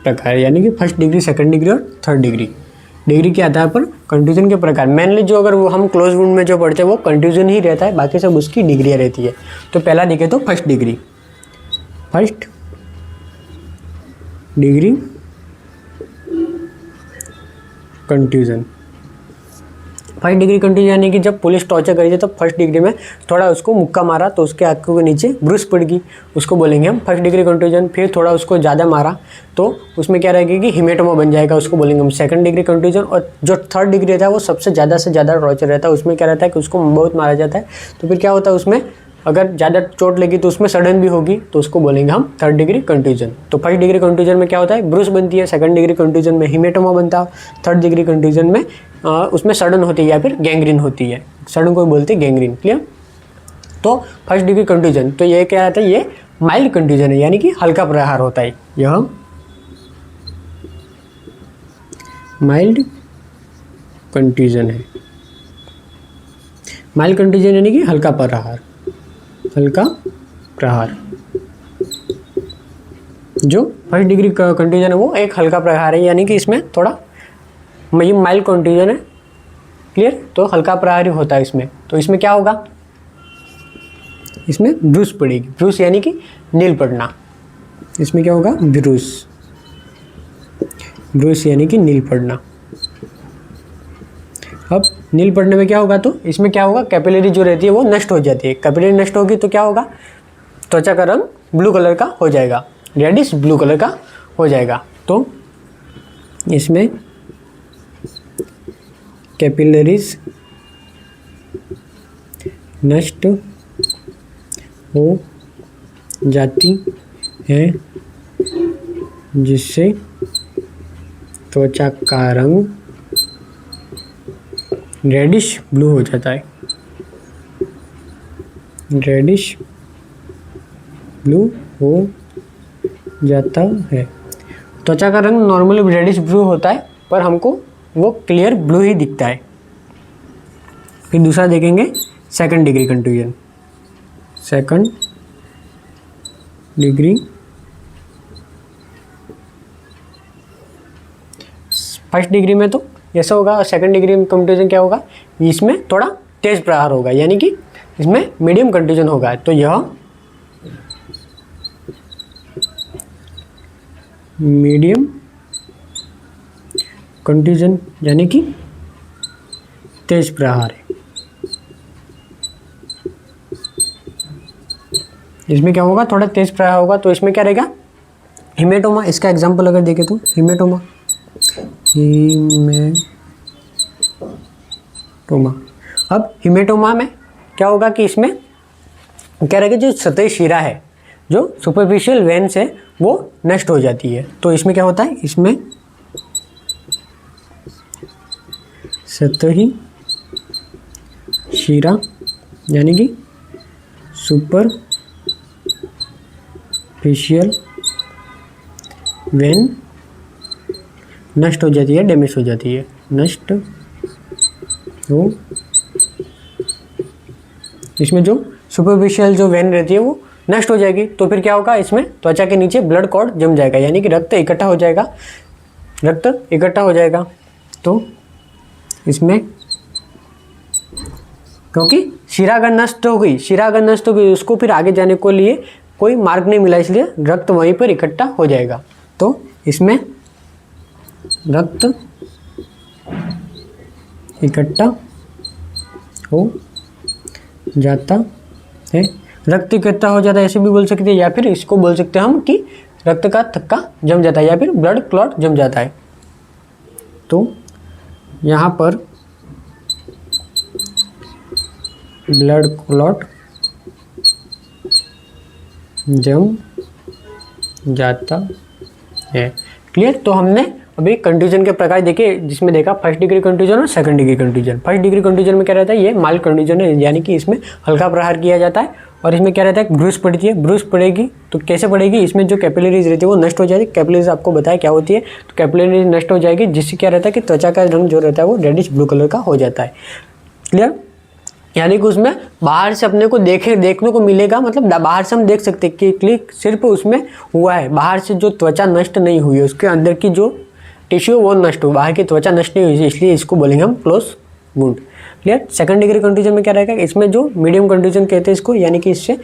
प्रकार, यानी कि फर्स्ट डिग्री, सेकंड डिग्री और थर्ड डिग्री। डिग्री के आधार पर कंट्यूजन के प्रकार, मेनली जो अगर वो हम क्लोज वुंड में जो पढ़ते हैं वो कंट्यूजन ही रहता है, बाकी सब उसकी डिग्रियाँ रहती है। तो पहला देखे तो first degree, first degree contusion. First degree contusion यानी कि जब पुलिस टॉर्चर करी थी तब फर्स्ट डिग्री में थोड़ा उसको मुक्का मारा तो उसके आंखों के नीचे ब्रूस पड़ गई, उसको बोलेंगे हम फर्स्ट डिग्री कंट्यूजन। फिर थोड़ा उसको ज़्यादा मारा तो उसमें क्या रहेगा कि हिमेटोमा बन जाएगा, उसको बोलेंगे हम सेकंड डिग्री कंट्यूजन। और जो थर्ड डिग्री रहता है वो सबसे ज़्यादा से ज़्यादा टॉर्चर रहता है, उसमें क्या रहता है कि उसको बहुत मारा जाता है। तो फिर क्या होता है, उसमें अगर ज़्यादा चोट लगी तो उसमें सडन भी होगी तो उसको बोलेंगे हम थर्ड डिग्री कंट्यूजन। तो फर्स्ट डिग्री कंट्यूजन में क्या होता है, ब्रूस बनती है, सेकंड डिग्री कंट्यूजन में हिमेटोमा बनता है, थर्ड डिग्री कंट्यूजन में उसमें सडन होती है या फिर गैंग्रीन होती है, सडन को बोलते हैं गैंग्रीन। क्लियर। तो फर्स्ट डिग्री कंट्यूजन तो ये क्या रहता है, ये माइल्ड कंट्यूजन है, यानी कि हल्का प्रहार होता है, यह माइल्ड कंट्यूजन है। माइल्ड कंट्यूजन यानी कि हल्का प्रहार, हल्का प्रहार। जो फर्स्ट डिग्री कंट्यूजन है वो एक हल्का प्रहार है, यानी कि इसमें थोड़ा ये माइल्ड कंट्यूजन है। क्लियर। तो हल्का प्रहार ही होता है इसमें। तो इसमें क्या होगा, इसमें ब्रूस पड़ेगी, ब्रूस यानी कि नील पड़ना। इसमें क्या होगा, ब्रूस, ब्रूस यानी कि नील पड़ना। अब नील पड़ने में क्या होगा, तो इसमें क्या होगा, कैपिलरी जो रहती है वो नष्ट हो जाती है। कैपिलरी नष्ट होगी तो क्या होगा, त्वचा का रंग ब्लू कलर का हो जाएगा, रेडिश ब्लू कलर का हो जाएगा। तो इसमें कैपिलरीज नष्ट हो जाती है जिससे त्वचा का रंग रेडिश ब्लू हो जाता है, रेडिश ब्लू हो जाता है। त्वचा का रंग नॉर्मली रेडिश ब्लू होता है पर हमको वो क्लियर ब्लू ही दिखता है। फिर दूसरा देखेंगे second degree contusion. Second degree first degree में तो ऐसा होगा, सेकंड डिग्री में कंट्यूजन क्या होगा, इसमें थोड़ा तेज प्रहार होगा, यानी कि इसमें मीडियम कंट्यूजन होगा। तो यह मीडियम कंट्यूजन यानी कि तेज प्रहार है। इसमें क्या होगा, थोड़ा तेज प्रहार होगा। तो इसमें क्या रहेगा, हिमेटोमा। इसका एग्जांपल अगर देखें तो हिमेटोमा, हिमेटोमा। अब हिमेटोमा में क्या होगा कि इसमें क्या रहेगा, जो सतही शिरा है, जो सुपरफिशियल वेन्स है वो नष्ट हो जाती है। तो इसमें क्या होता है, इसमें सतही शिरा यानी कि सुपरफिशियल वेन नष्ट हो जाती है, डैमेज हो जाती है, नष्ट हो। इसमें जो सुपरफिशियल जो वेन रहती है वो नष्ट हो जाएगी। तो फिर क्या होगा, इसमें त्वचा के नीचे ब्लड कॉर्ड जम जाएगा, यानी कि रक्त इकट्ठा हो जाएगा, रक्त इकट्ठा हो जाएगा। तो इसमें क्योंकि शिरा अगर नष्ट हो गई, शिरा अगर नष्ट हो गई, उसको फिर आगे जाने को लिए कोई मार्ग नहीं मिला, इसलिए रक्त वहीं पर इकट्ठा हो जाएगा। तो इसमें रक्त इकट्ठा हो जाता है। रक्त इकट्ठा हो जाता है ऐसे भी बोल सकते हैं, या फिर इसको बोल सकते हैं हम कि रक्त का थक्का जम जाता है, या फिर ब्लड क्लॉट जम जाता है। तो यहाँ पर ब्लड क्लॉट जम जाता है। क्लियर। तो हमने अभी कंट्यूजन के प्रकार देखे, जिसमें देखा फर्स्ट डिग्री कंट्यूजन और second degree contusion. First degree contusion में क्या रहता है, ये माइल्ड कंट्यूजन है, यानी कि इसमें हल्का प्रहार किया जाता है। और इसमें क्या रहता है, ब्रूस पड़ती है। ब्रूस पड़ेगी तो कैसे पड़ेगी, इसमें जो कैपिलरीज रहती है वो नष्ट हो जाएगी। कैपिलरीज आपको बताया क्या होती है, तो कैपिलरीज नष्ट हो जाएगी, जिससे क्या रहता है कि त्वचा का रंग जो रहता है वो रेडिश ब्लू कलर का हो जाता है। क्लियर। यानी कि उसमें बाहर से अपने को देखने को मिलेगा, मतलब बाहर से हम देख सकते हैं कि क्लिक सिर्फ उसमें हुआ है, बाहर से जो त्वचा नष्ट नहीं हुई है, उसके अंदर की जो टिश्यू वो नष्ट हो, बाहर की त्वचा नष्ट नहीं हुई है, इसलिए इसको बोलेंगे हम close wound. Clear. Second degree contusion में क्या रहेगा, इसमें जो मीडियम कंट्यूजन कहते हैं इसको, यानी कि इससे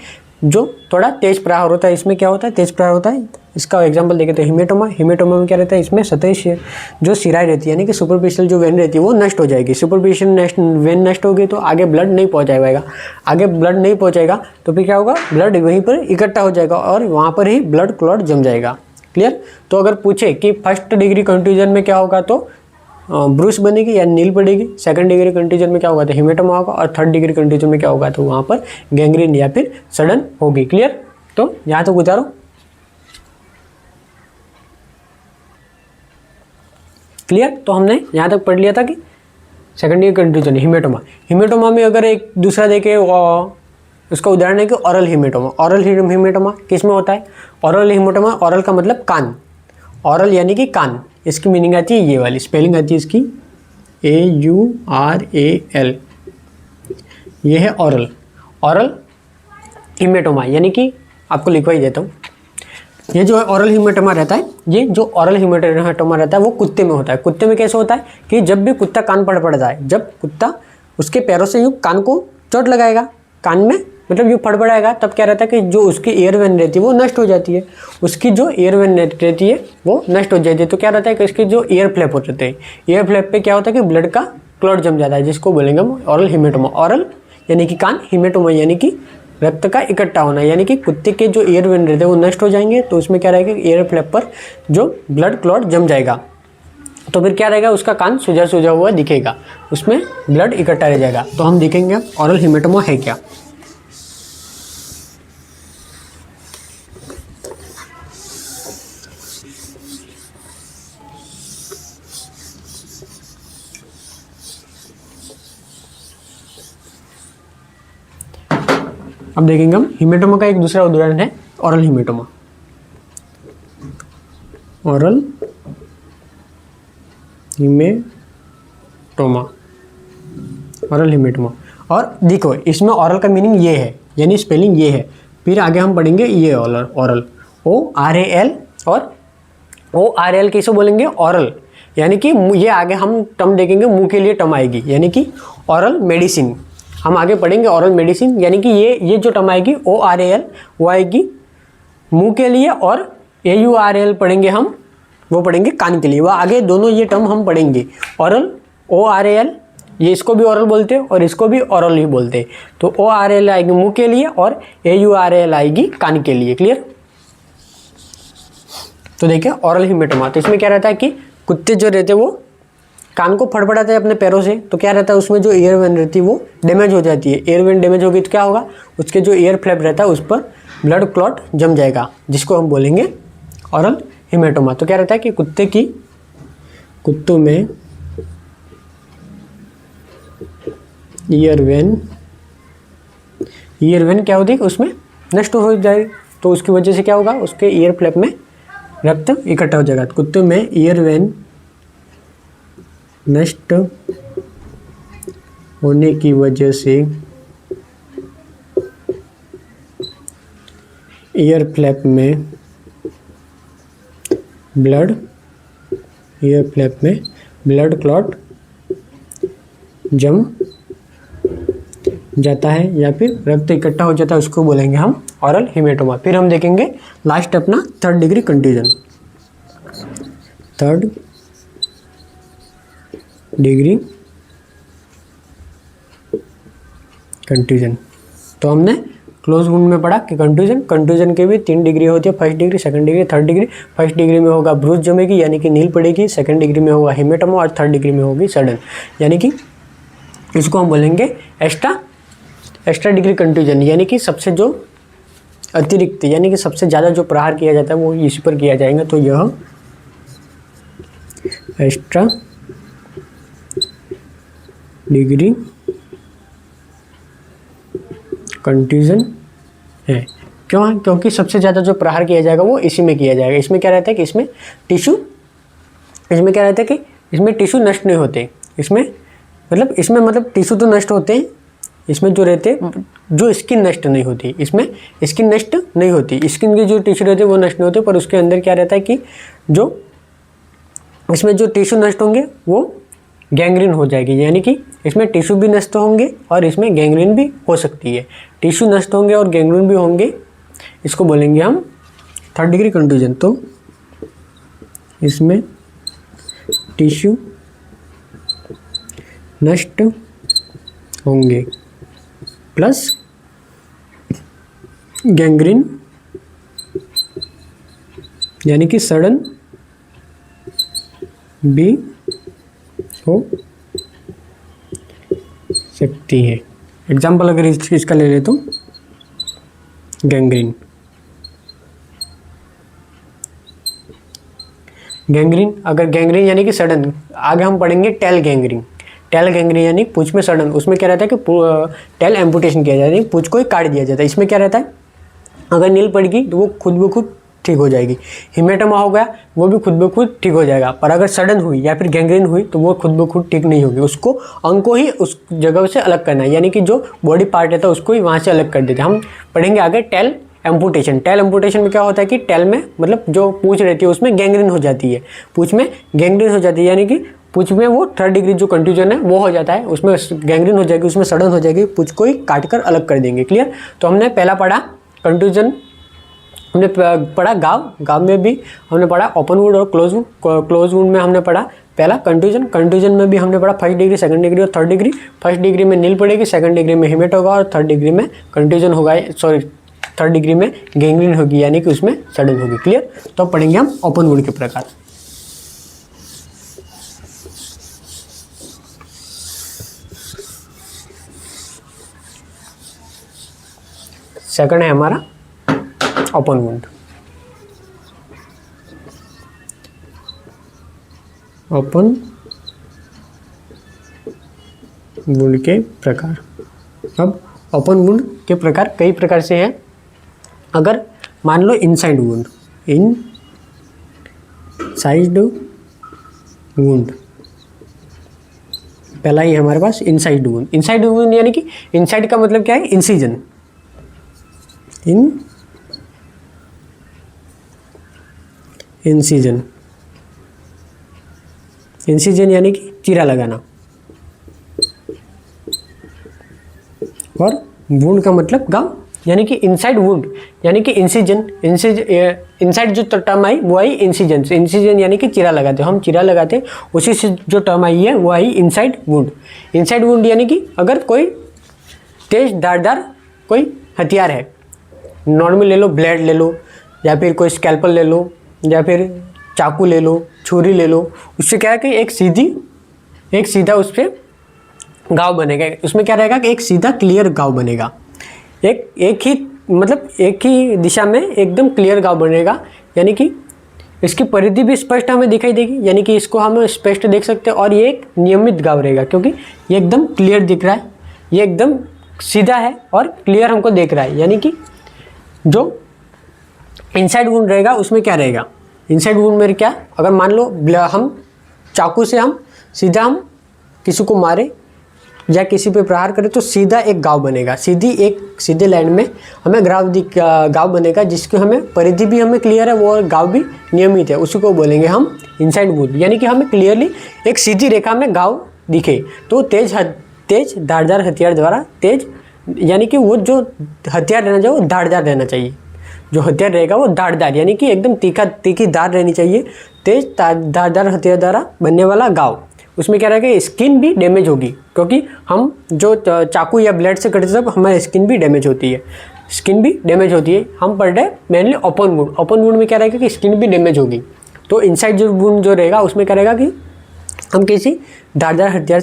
जो थोड़ा तेज प्रहार होता है, इसमें क्या होता है, तेज प्रहार होता है। इसका एग्जांपल देखे तो हिमेटोमा। हिमेटोमा में क्या रहता है, इसमें सतही जो सिराई रहती है, यानी कि सुपरफिशियल जो वेन रहती है वो नष्ट हो जाएगी। सुपरफिशियल वेन नष्ट होगी तो आगे ब्लड नहीं पहुंचाएगा, आगे ब्लड नहीं पहुंचाएगा तो फिर क्या होगा, ब्लड वहीं पर इकट्ठा हो जाएगा और वहाँ पर ही ब्लड क्लॉट जम जाएगा। क्लियर। तो अगर पूछे कि फर्स्ट डिग्री कंट्यूजन में क्या होगा, तो ब्रूस बनेगी या नील पड़ेगी। सेकंड डिग्री कंट्यूजन में क्या होगा, तो हिमेटोमा होगा। और थर्ड डिग्री कंट्यूजन में क्या होगा, तो वहाँ पर गैंग्रीन या फिर सडन होगी। क्लियर। तो यहाँ तक उतारो। क्लियर। तो हमने यहाँ तक पढ़ लिया था कि second degree contusion haematoma. Haematoma में अगर एक दूसरा देखे, उसका उदाहरण है कि ऑरल हिमेटोमा। ऑरल हिमेटोमा किस में होता है, ऑरल हिमेटोमा, ऑरल का मतलब कान, ऑरल यानी कि कान। इसकी मीनिंग आती है ये वाली, स्पेलिंग आती है इसकी AURAL, ये है ऑरल। ऑरल हिमेटोमा यानी कि आपको लिखवा ही देता हूँ, ये जो है ऑरल हिमेटोमा रहता है, ये जो ऑरल हिमेटोमा रहता है वो कुत्ते में होता है। कुत्ते में कैसे होता है कि जब भी कुत्ता कान पर पड़ता है, जब कुत्ता उसके पैरों से यूँ कान को चोट लगाएगा, कान में मतलब यूँ फड़फड़ाएगा, तब क्या रहता है कि जो उसकी एयर वेन रहती है वो नष्ट हो जाती है, उसकी जो एयर वेन रहती है वो नष्ट हो जाती है। तो क्या रहता है कि इसके जो एयर फ्लैप होते हैं, एयर फ्लैप पे क्या होता है कि ब्लड का क्लॉट जम जाता है, जिसको बोलेंगे हम ऑरल हिमेटोमा। ऑरल यानी कि कान, हिमेटोमा यानी कि रक्त का इकट्ठा होना, यानी कि कुत्ते के जो एयर वेन रहते हैं वो नष्ट हो जाएंगे, तो उसमें क्या रहेगा, एयर फ्लैप पर जो ब्लड क्लॉट जम जाएगा, तो फिर क्या रहेगा, उसका कान सूजा हुआ दिखेगा, उसमें ब्लड इकट्ठा रह जाएगा। तो हम देखेंगे ऑरल हिमेटोमा है क्या। अब देखेंगे हम हिमेटोमा का एक दूसरा उदाहरण है aural haematoma. Aural haematoma, aural haematoma. और देखो इसमें ऑरल का मीनिंग ये है, यानी स्पेलिंग ये है। फिर आगे हम पढ़ेंगे ये ऑरल ORAL, और ORL कैसे बोलेंगे, ऑरल, यानी कि ये आगे हम टर्म देखेंगे, मुंह के लिए टर्म आएगी, यानी कि ऑरल मेडिसिन। हम आगे पढ़ेंगे ऑरल मेडिसिन, यानी कि ये जो टर्म आएगी ORAL वो आएगी मुंह के लिए, और AURL पढ़ेंगे हम, वो पढ़ेंगे कान के लिए। वो आगे दोनों ये टर्म हम पढ़ेंगे, ऑरल ORAL, ये इसको भी ऑरल बोलते हैं और इसको भी ऑरल ही बोलते हैं। तो ORAL आएगी मुंह के लिए और AURL आएगी कान के लिए। क्लियर। तो देखिए ऑरल हिमेटोमा, तो इसमें क्या रहता है कि कुत्ते जो रहते हैं वो कान को फड़फड़ाते हैं अपने पैरों से, तो क्या रहता है उसमें जो एयर वेन रहती है वो डैमेज हो जाती है। एयर वेन डैमेज होगी तो क्या होगा, उसके जो एयर फ्लैप रहता है उस पर ब्लड क्लॉट जम जाएगा, जिसको हम बोलेंगे ऑरल हिमेटोमा। तो क्या रहता है कि कुत्तों में ईयर वेन क्या होती है, उसमें नष्ट हो जाएगी, तो उसकी वजह से क्या होगा, उसके ईयर फ्लैप में रक्त इकट्ठा हो जाएगा। कुत्तों में ईयर वेन नष्ट होने की वजह से ईयर फ्लैप में ब्लड क्लॉट जम जाता है या फिर रक्त इकट्ठा हो जाता है, उसको बोलेंगे हम ऑरल हिमेटोमा। फिर हम देखेंगे लास्ट अपना third degree contusion. Third degree contusion, तो हमने क्लोज वुंड में पढ़ा कि कंट्यूजन के भी 3 डिग्री होती है, first degree, second degree, third degree. First degree में होगा ब्रूस जमेगी यानी कि नील पड़ेगी, सेकंड डिग्री में होगा हिमेटोमा, और थर्ड डिग्री में होगी सडन, यानी कि इसको हम बोलेंगे एक्स्ट्रा डिग्री कंट्यूजन, यानी कि सबसे जो अतिरिक्त यानी कि सबसे ज़्यादा जो प्रहार किया जाता है वो इसी पर किया जाएगा, तो यह एक्स्ट्रा डिग्री कंट्यूजन है। क्यों है? क्योंकि सबसे ज़्यादा जो प्रहार किया जाएगा वो इसी में किया जाएगा। इसमें क्या रहता है कि इसमें क्या रहता है कि इसमें टिश्यू नष्ट नहीं होते। इसमें मतलब टिश्यू तो नष्ट होते हैं, इसमें जो रहते जो स्किन नष्ट नहीं होती, इसमें स्किन नष्ट नहीं होती, स्किन के जो टिश्यू रहते हैं वो नष्ट नहीं होते, पर उसके अंदर क्या रहता है कि जो इसमें जो टिश्यू नष्ट होंगे वो गैंग्रीन हो जाएगी, यानी कि इसमें टिश्यू भी नष्ट होंगे और इसमें गैंग्रीन भी हो सकती है। टिश्यू नष्ट होंगे और गैंग्रीन भी होंगे, इसको बोलेंगे हम 3rd डिग्री कंट्यूजन। तो इसमें टिश्यू नष्ट होंगे प्लस गैंग्रीन यानी कि सड़न भी हो सकती है। एग्जाम्पल अगर इसका ले ले तो गैंग्रीन अगर गैंग्रीन यानी कि सडन, आगे हम पढ़ेंगे टेल गैंग्रीन यानी पूंछ में सडन। उसमें क्या रहता है कि टेल एम्पुटेशन किया जाता है, पूंछ को ही काट दिया जाता है। इसमें क्या रहता है, अगर नील पड़ेगी तो वो खुद ब खुद ठीक हो जाएगी। हिमेटोमा हो गया वो भी खुद ब खुद ठीक हो जाएगा, पर अगर सडन हुई या फिर गैंग्रीन हुई तो वो खुद ब खुद ठीक नहीं होगी। उसको अंग को ही उस जगह से अलग करना है, यानी कि जो बॉडी पार्ट रहता है उसको ही वहाँ से अलग कर देते हैं। हम पढ़ेंगे आगे टेल एम्पुटेशन में क्या होता है कि टेल में मतलब जो पूंछ रहती है उसमें गैंग्रीन हो जाती है, पूंछ में गैंग्रीन हो जाती है, यानी कि पूंछ में वो 3rd डिग्री जो कंट्यूजन है वो हो जाता है, उसमें गैंग्रीन हो जाएगी, उसमें सडन हो जाएगी, पूंछ को ही काट कर अलग कर देंगे। क्लियर? तो हमने पहला पढ़ा कंट्यूजन, हमने पढ़ा गाँव में भी हमने पढ़ा ओपन वुंड और क्लोज वुंड में हमने पढ़ा पहला कंट्यूजन में भी हमने पढ़ा 1st डिग्री 2nd डिग्री और 3rd डिग्री। 1st डिग्री में नील पड़ेगी, 2nd डिग्री में हिमेट होगा और 3rd डिग्री में कंट्यूजन होगा, 3rd डिग्री में गैंग्रीन होगी, यानी कि उसमें सडन होगी। क्लियर? तो पढ़ेंगे हम ओपन वुंड के प्रकार। सेकंड है हमारा ओपन वुंड। ओपन वुंड के प्रकार। अब ओपन वुंड के प्रकार कई प्रकार से है। अगर मान लो इनसाइड वुंड, पहला ही हमारे पास इनसाइड वुंड यानी कि इनसाइड का मतलब क्या है, इंसिजन। इंसिजन यानी कि चीरा लगाना, और वुंड का मतलब गाँव, यानी कि इनसाइड वुंड यानी कि इनसाइड जो टर्म आई वो आई इंसिजन यानी कि चीरा लगाते, हम चीरा लगाते, उसी से जो टर्म आई है वो आई इनसाइड वुंड यानी कि अगर कोई तेज धारदार कोई हथियार है, नॉर्मल ले लो, ब्लेड ले लो, या फिर कोई स्कैल्पल ले लो, या फिर चाकू ले लो, छुरी ले लो, उससे क्या है कि एक सीधा उस पर घाव बनेगा। उसमें क्या रहेगा कि एक सीधा क्लियर घाव बनेगा, एक ही दिशा में एकदम क्लियर घाव बनेगा, यानी कि इसकी परिधि भी स्पष्ट हमें दिखाई देगी, यानी कि इसको हम स्पष्ट देख सकते हैं, और ये एक नियमित घाव रहेगा क्योंकि ये एकदम क्लियर दिख रहा है, ये एकदम सीधा है और क्लियर हमको देख रहा है। यानी कि जो इनसाइड वुंड रहेगा उसमें क्या रहेगा, इनसाइड वुंड में क्या, अगर मान लो हम चाकू से सीधा किसी को मारे या किसी पे प्रहार करें तो सीधा एक घाव बनेगा, सीधे लाइन में हमें घाव बनेगा, जिसकी हमें परिधि भी हमें क्लियर है, वो घाव भी नियमित है, उसी को बोलेंगे हम इनसाइड वुंड। यानी कि हमें क्लियरली एक सीधी रेखा में घाव दिखे। तो तेज धारदार हथियार द्वारा यानी कि वो जो हथियार रहना चाहिए वो धारदार रहना चाहिए, जो हथियार रहेगा वो धारदार यानी कि एकदम तीखी धार रहनी चाहिए। तेज धारदार हथियार द्वारा बनने वाला घाव, उसमें क्या रहेगा, स्किन भी डैमेज होगी, क्योंकि हम जो चाकू या ब्लेड से कटते तब हमारी स्किन भी डैमेज होती है, हम पढ़ रहे मेनली ओपन वुंड में क्या रहेगा कि स्किन भी डैमेज होगी। तो इनसाइड जो वुंड जो रहेगा उसमें क्या रहेगा कि हम किसी धारदार हथियार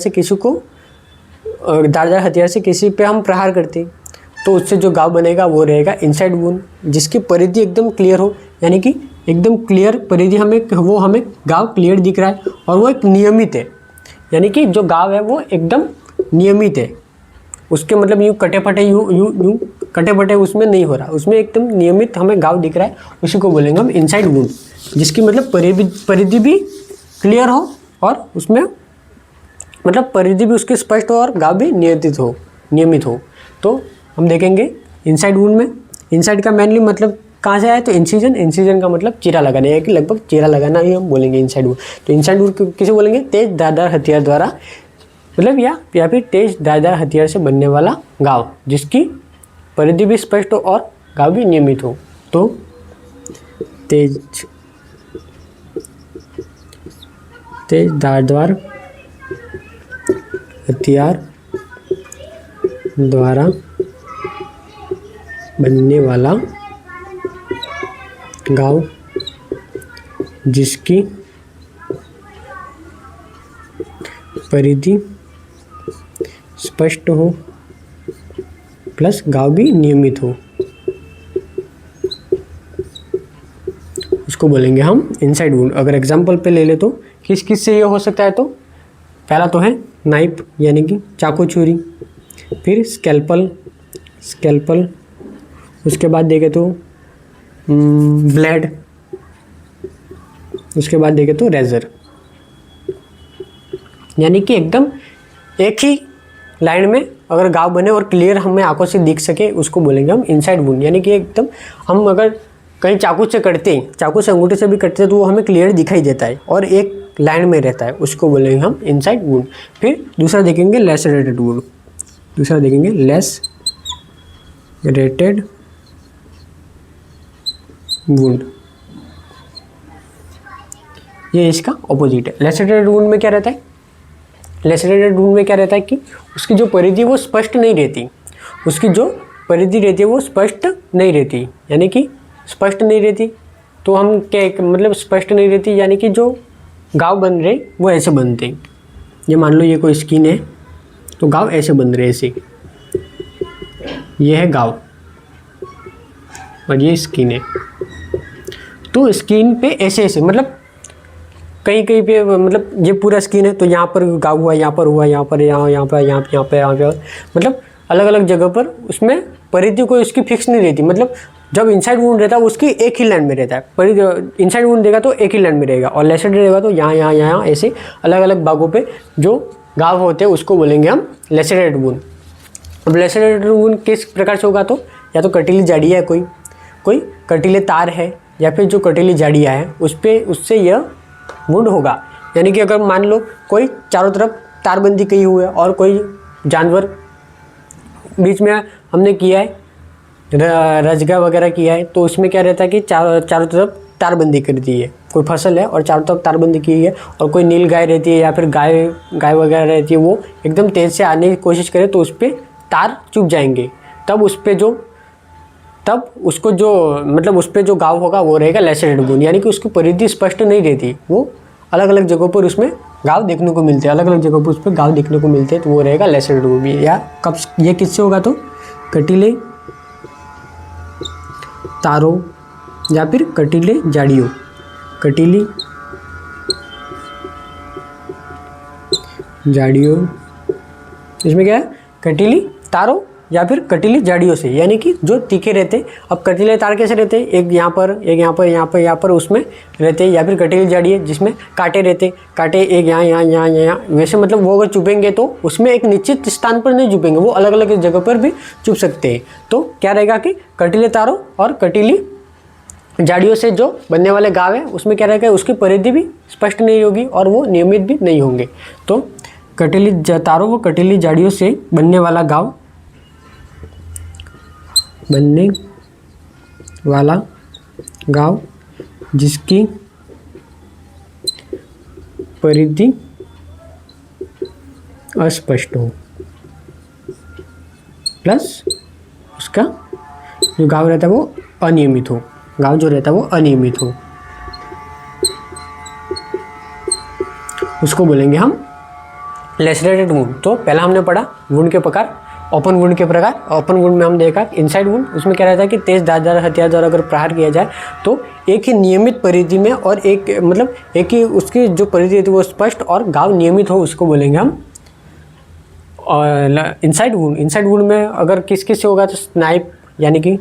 से किसी पे हम प्रहार करते हैं, तो उससे जो गाँव बनेगा वो रहेगा इनसाइड वुंड, जिसकी परिधि एकदम क्लियर हो, यानी कि एकदम क्लियर परिधि हमें गाँव क्लियर दिख रहा है और वो एक नियमित है, यानी कि जो गाँव है वो एकदम नियमित है, उसके मतलब यूँ कटे फटे यूँ कटे फटे उसमें नहीं हो रहा, उसमें एकदम नियमित हमें गाँव दिख रहा है, उसी को बोलेंगे हम इनसाइड वुंड, जिसकी मतलब परिधि भी क्लियर हो और उसमें मतलब परिधि भी उसकी स्पष्ट हो और गाँव भी नियमित हो। तो हम देखेंगे इनसाइड वुंड में इनसाइड का मेनली मतलब कहाँ से आया, तो इंसिजन का मतलब चीरा लगाना है, कि लगभग चीरा लगाना ही हम बोलेंगे इनसाइड वुंड। तो इनसाइड वुंड किसे बोलेंगे, तेज धारदार हथियार द्वारा मतलब या फिर तेज धारदार हथियार से बनने वाला घाव, जिसकी परिधि भी स्पष्ट हो और घाव भी नियमित हो। तो तेज धारदार हथियार द्वारा बनने वाला घाव, जिसकी परिधि स्पष्ट हो प्लस घाव भी नियमित हो, उसको बोलेंगे हम इनसाइड वुंड। अगर एग्जांपल पे ले ले तो किस से ये हो सकता है, तो पहला तो है नाइफ यानी कि चाकू छुरी, फिर स्कैल्पल, उसके बाद देखें तो ब्लेड, उसके बाद देखें तो रेजर, यानी कि एकदम एक ही लाइन में अगर घाव बने और क्लियर हमें आंखों से दिख सके, उसको बोलेंगे हम इनसाइड वुंड। यानी कि एकदम हम अगर कहीं चाकू से कटते हैं, चाकू से अंगूठे से भी कटते हैं, तो वो हमें क्लियर दिखाई देता है और एक लाइन में रहता है, उसको बोलेंगे हम इनसाइड वुंड। फिर दूसरा देखेंगे लैसरेटेड वुंड, लैसरेटेड वुंड, ये इसका ऑपोजिट है। लैसरेटेड वुंड में क्या रहता है, लैसरेटेड वुंड में क्या रहता है कि उसकी जो परिधि वो स्पष्ट नहीं रहती, उसकी जो परिधि रहती है वो स्पष्ट नहीं रहती, यानी कि स्पष्ट नहीं रहती तो हम क्या मतलब स्पष्ट नहीं रहती, यानी कि जो घाव बन रहे वो ऐसे बनते हैं। ये मान लो ये कोई स्किन है तो घाव ऐसे बन रहे ऐसे, ये है घाव और ये स्किन है, तो स्किन पे ऐसे मतलब कहीं पे मतलब ये पूरा स्किन है तो यहाँ पर घाव हुआ, यहाँ पर हुआ, यहाँ पे मतलब अलग अलग जगह पर उसमें परिधि कोई उसकी फिक्स नहीं रहती। मतलब जब इनसाइड वुंड रहता है उसकी एक ही लाइन में रहता है, परिधि इनसाइड वुंड देगा तो एक ही लाइन में रहेगा, और लैसरेटेड रहेगा तो यहाँ ऐसे अलग अलग भागों पे जो घाव होते हैं उसको बोलेंगे हम लैसरेटेड वुंड। अब लैसरेटेड वुंड किस प्रकार से होगा, तो या तो कटीली जाड़ी है, कोई कटीले तार है, या फिर जो कटीली जाड़ियाँ हैं उससे यह वुंड होगा। यानी कि अगर मान लो कोई चारों तरफ तारबंदी की हुई है और कोई जानवर बीच में हमने किया है, रजगा वगैरह किया है, तो उसमें क्या रहता है कि चारों तरफ तारबंदी कर दी है, कोई फसल है और चारों तरफ तारबंदी की है, और कोई नील गाय रहती है या फिर गाय वगैरह रहती है, वो एकदम तेज़ से आने की कोशिश करे तो उस पर तार चुभ जाएंगे, तब उसको जो मतलब उस पर जो घाव होगा वो रहेगा लैसरेटेड वुंड। यानी कि उसकी परिधि स्पष्ट नहीं रहती, वो अलग अलग जगहों पर उसमें घाव देखने को मिलते हैं, अलग अलग जगहों पर उस पर घाव देखने को मिलते हैं, तो वो रहेगा लैसरेटेड वुंड। या कब ये किससे होगा, तो कटीले तारों या फिर कटीली जाड़ियों इसमें क्या है, कटीली तारों या फिर कटीली जाड़ियों से, यानी कि जो तीखे रहते। अब कटीले तार कैसे रहते हैं, एक यहाँ पर उसमें रहते हैं, या फिर कटीली जाड़ी है जिसमें कांटे रहते, कांटे एक यहाँ वैसे मतलब वो अगर चुभेंगे तो उसमें एक निश्चित स्थान पर नहीं चुभेंगे, वो अलग अलग जगह पर भी चुभ सकते हैं। तो क्या रहेगा कि कटीले तारों और कटीली जाड़ियों से जो बनने वाले घाव है उसमें क्या रहेगा, उसकी परिधि भी स्पष्ट नहीं होगी और वो नियमित भी नहीं होंगे। तो कटीली तारों व कटीली जाड़ियों से बनने वाला घाव जिसकी परिधि अस्पष्ट हो प्लस उसका जो घाव रहता है वो अनियमित हो, घाव जो रहता है वो अनियमित हो, उसको बोलेंगे हम लैसरेटेड वुंड। तो पहला हमने पढ़ा वुंड के प्रकार, ओपन वुंड के प्रकार, ओपन वुंड में हम देखा इनसाइड वुंड, उसमें क्या रहता है कि तेज धारदार हथियार द्वारा अगर प्रहार किया जाए तो एक ही नियमित परिधि में और एक मतलब एक ही उसकी जो परिधि है वो स्पष्ट और घाव नियमित हो, उसको बोलेंगे हम इनसाइड वुंड। इनसाइड वुंड में अगर किस किस से होगा तो स्नाइप यानी कि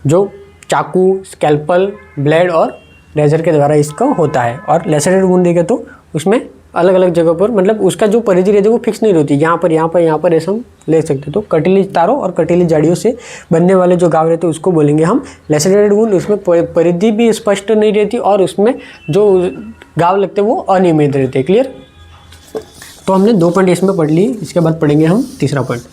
जो चाकू, स्कैल्पल, ब्लेड और रेजर के द्वारा इसका होता है। और लेसरेटेड वुंड देखें तो उसमें अलग अलग जगह पर मतलब उसका जो परिधि रहती है वो फिक्स नहीं रहती, यहाँ पर ऐसा हम ले सकते हैं। तो कटीली तारों और कटीली जाड़ियों से बनने वाले जो घाव रहते हैं उसको बोलेंगे हम लेसरेटेड वुंड। उसमें परिधि भी स्पष्ट नहीं रहती और उसमें जो घाव लगते हैं वो अनियमित रहते हैं। क्लियर? तो हमने 2 पॉइंट इसमें पढ़ लिए, इसके बाद पढ़ेंगे हम तीसरा पॉइंट।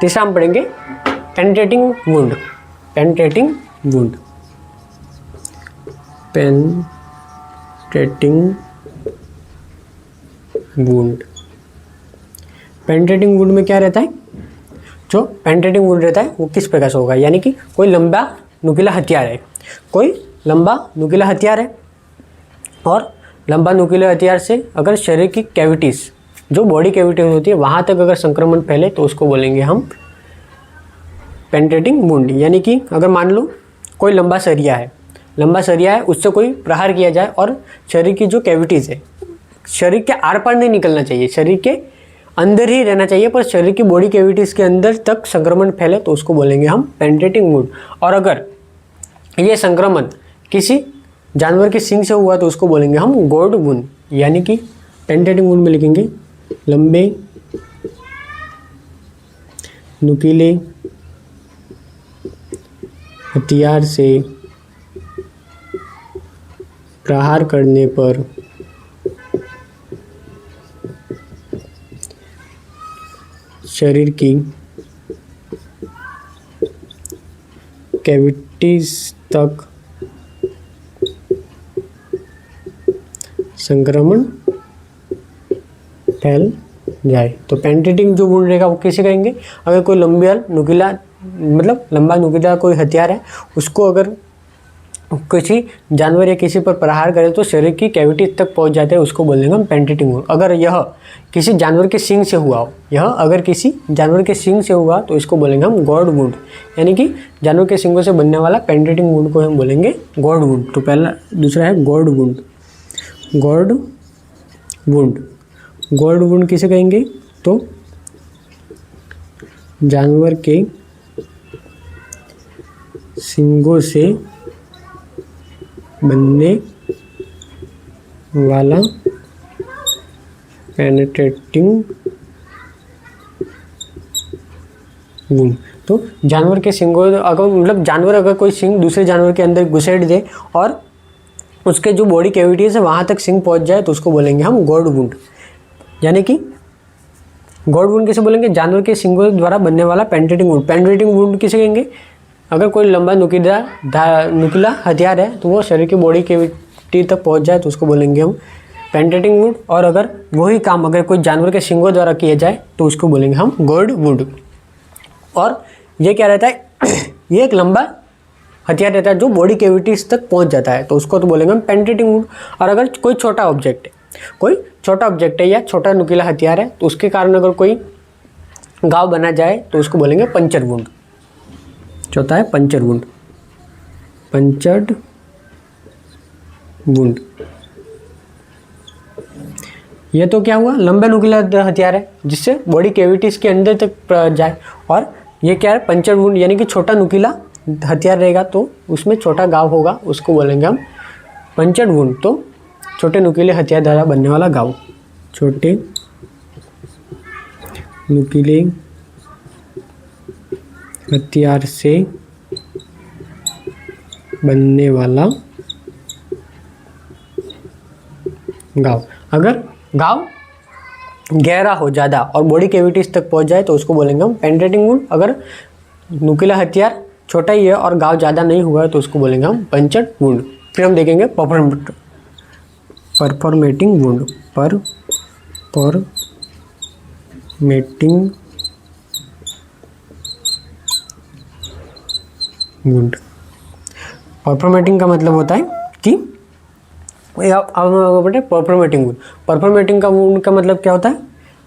तीसरा हम पढ़ेंगे penetrating wound. Penetrating wound, penetrating wound. Penetrating wound में क्या रहता है? जो पेनिट्रेटिंग वुंड रहता है वो किस प्रकार से होगा, यानी कि कोई लंबा नुकीला हथियार है, कोई लंबा नुकीला हथियार है और लंबा नुकीले हथियार से अगर शरीर की कैविटीज़, जो बॉडी कैविटी होती है वहाँ तक अगर संक्रमण फैले तो उसको बोलेंगे हम पेनिट्रेटिंग वुंड। यानी कि अगर मान लो कोई लंबा सरिया है, उससे कोई प्रहार किया जाए और शरीर की जो कैविटीज़ है, शरीर के आर पार नहीं निकलना चाहिए, शरीर के अंदर ही रहना चाहिए, पर शरीर की बॉडी कैविटीज़ के अंदर तक संक्रमण फैले तो उसको बोलेंगे हम पेनिट्रेटिंग वुंड। और अगर ये संक्रमण किसी जानवर के सींग से हुआ तो उसको बोलेंगे हम गोर्ड वुंड। यानी कि पेनिट्रेटिंग वुंड में लिखेंगे लंबे नुकीले हथियार से प्रहार करने पर शरीर की कैविटीज तक संक्रमण फैल जाए तो पेनिट्रेटिंग जो वुंड रहेगा वो कैसे करेंगे? अगर कोई लंबा नुकीला कोई हथियार है, उसको अगर किसी जानवर या किसी पर प्रहार करे तो शरीर की कैविटी तक पहुंच जाते हैं, उसको बोलेंगे हम पेनिट्रेटिंग वुंड। अगर यह किसी जानवर के सींग से हुआ तो इसको बोलेंगे हम गॉर्ड वुंड। यानी कि जानवर के सींगों से बनने वाला पेनिट्रेटिंग वुंड को हम बोलेंगे गॉर्ड वुंड। तो दूसरा है गॉर्ड वुंड। गॉर्ड वुंड किसे कहेंगे? तो जानवर के सींगों से बनने वाला पेनिट्रेटिंग वुंड। तो जानवर के सींगों अगर कोई सींग दूसरे जानवर के अंदर घुसेड़ दे और उसके जो बॉडी कैविटीज है वहाँ तक सींग पहुँच जाए तो उसको बोलेंगे हम गॉर्ड वुंड। यानी कि गॉर्ड वुंड किसे बोलेंगे? जानवर के सींगों द्वारा बनने वाला पेनिट्रेटिंग वुंड। पेनिट्रेटिंग वुंड किसे कहेंगे? अगर कोई लंबा नुकीला हथियार है तो वो शरीर की बॉडी कैविटी तक पहुंच जाए तो उसको बोलेंगे हम पेनिट्रेटिंग वुंड। और अगर वही काम अगर कोई जानवर के सींगों द्वारा किया जाए तो उसको बोलेंगे हम गॉर्ड वुंड। और ये क्या रहता है? ये एक लंबा हथियार रहता है जो बॉडी कैविटीज तक पहुंच जाता है तो उसको तो बोलेंगे हम पेनिट्रेटिंग वुंड। और अगर कोई छोटा ऑब्जेक्ट है या छोटा नुकीला हथियार है तो उसके कारण अगर कोई घाव बना जाए तो उसको बोलेंगे पंचर वुंड। चौथा है पंचर वुंड। Punctured wound. ये तो क्या हुआ? लंबा नुकीला हथियार है जिससे बॉडी कैविटीज के अंदर तक जाए। और ये क्या है? पंचर वुंड यानी कि छोटा नुकीला हथियार रहेगा तो उसमें छोटा घाव होगा, उसको बोलेंगे हम पंचर्ड वुंड। तो छोटे नुकीले हथियार द्वारा बनने वाला घाव, छोटे नुकीले हथियार से बनने वाला घाव। अगर घाव गहरा हो ज़्यादा और बॉडी कैविटीज तक पहुंच जाए तो उसको बोलेंगे हम पेनिट्रेटिंग वुंड। अगर नुकीला हथियार छोटा ही है और घाव ज़्यादा नहीं हुआ है तो उसको बोलेंगे हम पंचर्ड वुंड। फिर हम देखेंगे परफॉर्मेटिंग वुंड। परफॉर्मेटिंग वुंड। परफॉर्मेटिंग का मतलब होता है कि परफॉर्मेटिंग वुंड। परफॉर्मेटिंग का वुंड का मतलब क्या होता है?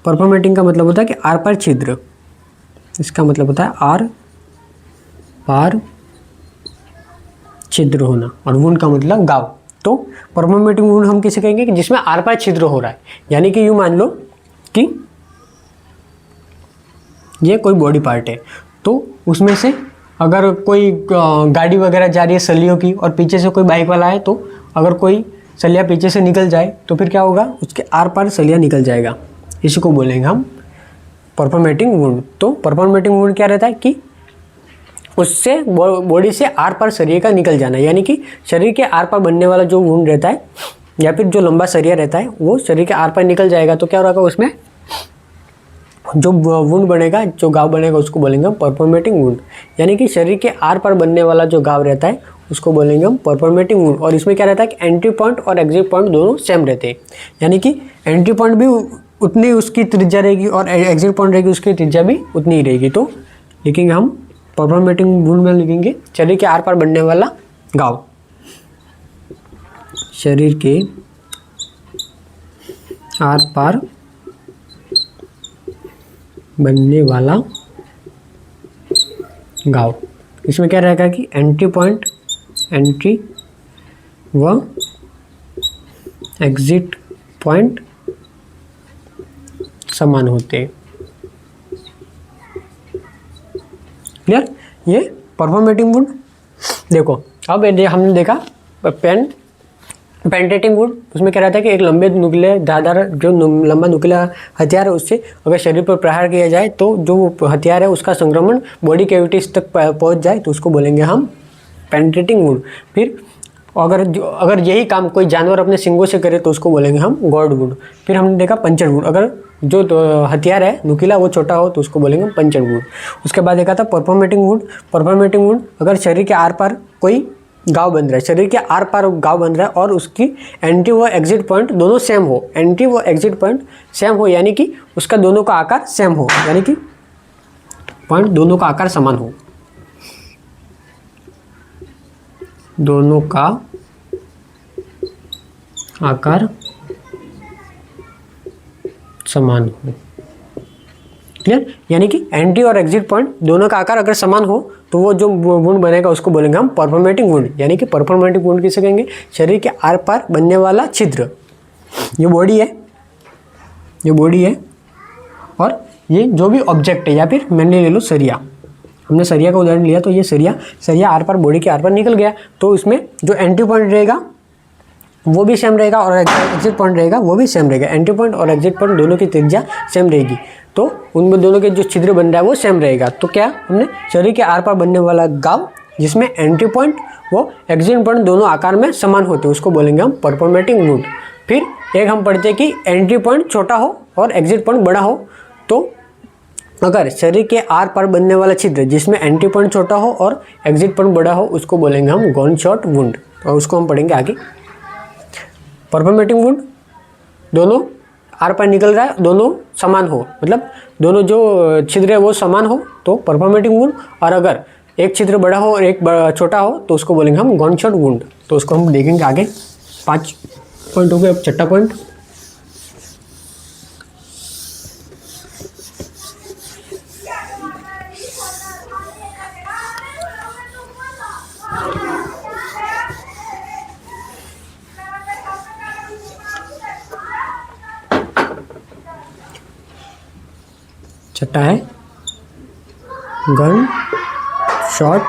परफॉर्मेटिंग का मतलब होता है कि आर पार छिद्र, इसका मतलब होता है आर पार छिद्र होना, और वुंड का मतलब घाव। तो परफॉर्मेटिंग वुंड हम किसे कहेंगे कि जिसमें आर पार छिद्र हो रहा है, यानी कि यूँ मान लो कि ये कोई बॉडी पार्ट है, तो उसमें से अगर कोई गाड़ी वगैरह जा रही है सलियों की, और पीछे से कोई बाइक वाला है, तो अगर कोई सलिया पीछे से निकल जाए तो फिर क्या होगा? उसके आर पार सलिया निकल जाएगा, इसी को बोलेंगे हम परफॉर्मेटिंग वुंड। तो परफॉर्मेटिंग वुंड क्या रहता है कि उससे बॉडी से आर पार सरिये का निकल जाना, यानी कि शरीर के आर पार बनने वाला जो वुंड रहता है या फिर जो लंबा सरिया रहता है वो शरीर के आर पार निकल जाएगा, तो क्या होगा? उसमें जो वुंड बनेगा, जो घाव बनेगा, उसको बोलेंगे हम परफॉर्मेटिंग वुंड। यानी कि शरीर के आर पार बनने वाला जो घाव रहता है उसको बोलेंगे हम परफॉर्मेटिंग वुंड। और इसमें क्या रहता है कि एंट्री पॉइंट और एग्जिट पॉइंट दोनों सेम रहते हैं, यानी कि एंट्री पॉइंट भी उतनी उसकी त्रिज्या रहेगी और एग्जिट पॉइंट रहेगी उसकी त्रिज्या भी उतनी ही रहेगी। तो लिखेंगे हम परफॉर्मेटिंग वुंड में लिखेंगे शरीर के आर पार बनने वाला घाव, शरीर के आर पार बनने वाला घाव। इसमें क्या रहेगा कि एंट्री पॉइंट, एंट्री व एग्जिट पॉइंट समान होते हैं। क्लियर? ये परफॉर्मेटिंग वुंड। देखो अब हमने देखा पेंटेटिंग वुंड, उसमें क्या रहता है कि एक लंबे नुकीले धारदार जो लंबा नुकीला हथियार है उससे अगर शरीर पर प्रहार किया जाए तो जो हथियार है उसका संक्रमण बॉडी कैविटीज तक पहुंच जाए तो उसको बोलेंगे हम पेंटेटिंग वुंड। फिर अगर यही काम कोई जानवर अपने सिंगों से करे तो उसको बोलेंगे हम गॉर्ड वुंड। फिर हमने देखा पंचर वुंड, अगर जो हथियार है नुकीला वो छोटा हो तो उसको बोलेंगे पंचर वुंड। उसके बाद देखा था परफॉर्मेटिंग वुंड। परफॉर्मेटिंग वुंड अगर शरीर के आर पार कोई घाव बन रहा है, शरीर के आर पार घाव बन रहा है और उसकी एंट्री व एग्जिट पॉइंट दोनों सेम हो, एंट्री व एग्जिट पॉइंट सेम हो, यानी कि उसका दोनों का आकार सेम हो, यानी कि पॉइंट दोनों का आकार समान हो, दोनों का आकार समान हो। क्लियर? यानी कि एंट्री और एग्जिट पॉइंट दोनों का आकार अगर समान हो तो वो जो वुंड बनेगा उसको बोलेंगे हम परफॉर्मेटिंग वुंड। यानी कि परफॉर्मेटिंग वुंड किसे कहेंगे? शरीर के आर पार बनने वाला छिद्र। ये बॉडी है, ये बॉडी है, और ये जो भी ऑब्जेक्ट है, या फिर मैंने ले लो सरिया, हमने सरिया का उदाहरण लिया तो ये सरिया आर पार बॉडी के आर पार निकल गया, तो इसमें जो एंट्री पॉइंट रहेगा वो भी सेम रहेगा और एग्जिट पॉइंट रहेगा वो भी सेम रहेगा। एंट्री पॉइंट और एग्जिट पॉइंट दोनों की त्रिज्या सेम रहेगी, तो उनमें दोनों के जो छिद्र बन रहा है वो सेम रहेगा। तो क्या हमने शरीर के आर पार बनने वाला घाव जिसमें एंट्री पॉइंट वो एग्जिट पॉइंट दोनों आकार में समान होते हैं उसको बोलेंगे हम परफॉर्मेटिंग वुंड। फिर एक हम पढ़ते हैं कि एंट्री पॉइंट छोटा हो और एग्जिट पॉइंट बड़ा हो, तो अगर शरीर के आर पार बनने वाला छिद्र जिसमें एंट्री पॉइंट छोटा हो और एग्जिट पॉइंट बड़ा हो उसको बोलेंगे हम गन शॉट वुंड, और उसको हम पढ़ेंगे आगे। परफॉर्मेटिंग वुंड दोनों आर पार निकल रहा है, दोनों समान हो, मतलब दोनों जो छिद्र है वो समान हो तो परफॉर्मेटिंग वुंड, और अगर एक छिद्र बड़ा हो और एक छोटा हो तो उसको बोलेंगे हम गन शॉट वुंड। तो उसको हम देखेंगे आगे। 5 पॉइंट हो गए, अब 6ठा पॉइंट। छठा है gun shot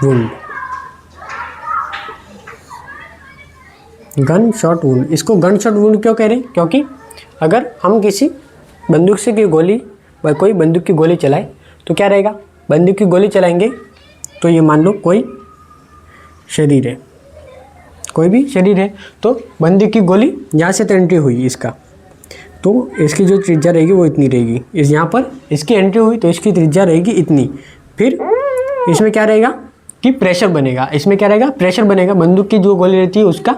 wound. Gun shot wound, इसको गन शॉट वुंड क्यों कह रहे हैं? क्योंकि अगर हम किसी बंदूक से की गोली कोई बंदूक की गोली चलाए तो क्या रहेगा? बंदूक की गोली चलाएंगे तो ये मान लो कोई शरीर है, कोई भी शरीर है, तो बंदूक की गोली यहाँ से तो एंट्री हुई इसका, तो इसकी जो त्रिज्या रहेगी वो इतनी रहेगी। इस यहाँ पर इसकी एंट्री हुई तो इसकी त्रिज्या रहेगी इतनी। फिर इसमें क्या रहेगा कि प्रेशर बनेगा, इसमें क्या रहेगा? प्रेशर बनेगा। बंदूक की जो गोली रहती है उसका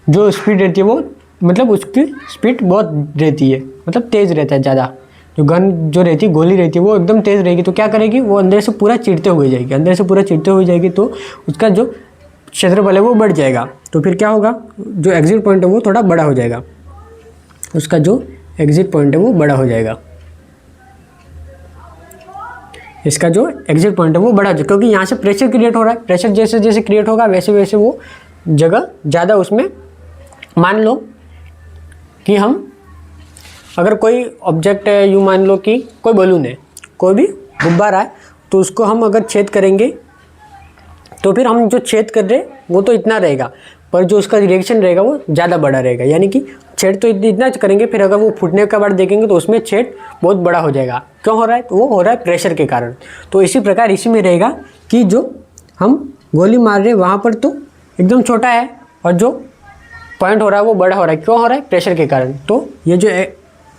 जो स्पीड रहती है वो मतलब उसकी स्पीड बहुत रहती है, मतलब तेज़ रहता है ज़्यादा, जो गन जो रहती है, गोली रहती है, वो एकदम तेज़ रहेगी तो क्या करेगी, वो अंदर से पूरा चीरते हुए जाएगी, अंदर से पूरा चीरते हुए जाएगी तो उसका जो क्षेत्रफल है वो बढ़ जाएगा। तो फिर क्या होगा, जो एग्जिट पॉइंट है वो थोड़ा बड़ा हो जाएगा, उसका जो एग्जिट पॉइंट है वो बड़ा हो जाएगा, इसका जो एग्जिट पॉइंट है वो बड़ा हो जाएगा, क्योंकि यहाँ से प्रेशर क्रिएट हो रहा है। प्रेशर जैसे जैसे क्रिएट होगा वैसे वैसे वो जगह ज़्यादा उसमें, मान लो कि हम अगर कोई ऑब्जेक्ट है, यूँ मान लो कि कोई बलून है, कोई भी गुब्बारा है, तो उसको हम अगर छेद करेंगे तो फिर हम जो छेद कर रहे हैं वो तो इतना रहेगा, पर जो उसका रिएक्शन रहेगा वो ज़्यादा बड़ा रहेगा। यानी कि छेद तो इतना करेंगे, फिर अगर वो फूटने के बाद देखेंगे तो उसमें छेद बहुत बड़ा हो जाएगा। क्यों हो रहा है, तो वो हो रहा है प्रेशर के कारण। तो इसी प्रकार इसी में रहेगा कि जो हम गोली मार रहे हैं वहाँ पर तो एकदम छोटा है, और जो पॉइंट हो रहा है वो बड़ा हो रहा है। क्यों हो रहा है, प्रेशर के कारण। तो ये जो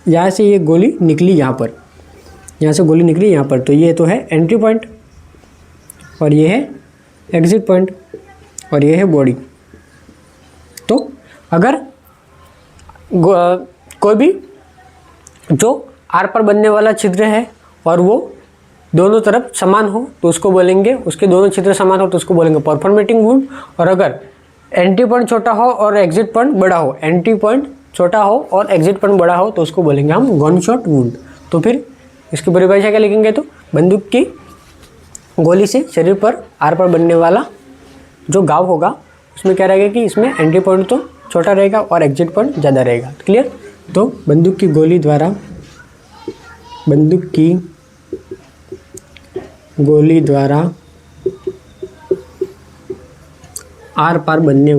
यहाँ से ये गोली निकली यहाँ पर, यहाँ से गोली निकली यहाँ पर, तो ये तो है एंट्री पॉइंट, और ये है एग्जिट पॉइंट, और ये है बॉडी। तो अगर कोई भी जो आर पर बनने वाला छिद्र है और वो दोनों तरफ समान हो तो उसको बोलेंगे, उसके दोनों छिद्र समान हो तो उसको बोलेंगे परफोर्मेटिंग वुंड। और अगर एंट्री पॉइंट छोटा हो और एग्जिट पॉइंट बड़ा हो, एंट्री पॉइंट छोटा हो और एग्जिट पॉइंट बड़ा हो तो उसको बोलेंगे हम गन शॉट वुंड। तो फिर इसकी परिभाषा क्या लिखेंगे, तो बंदूक की गोली से शरीर पर आर पर बनने वाला जो घाव होगा उसमें क्या रहेगा कि इसमें एंट्री पॉइंट तो छोटा रहेगा और एग्जिट पॉइंट ज़्यादा रहेगा। क्लियर। तो बंदूक की गोली द्वारा आर पार बनने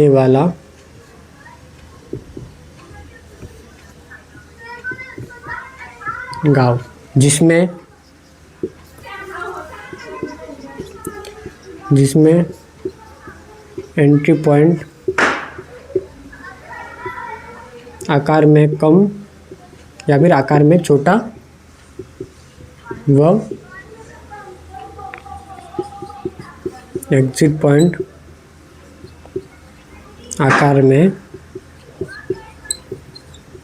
वाला घाव, जिसमें एंट्री पॉइंट आकार में कम या फिर आकार में छोटा व एग्जिट पॉइंट आकार में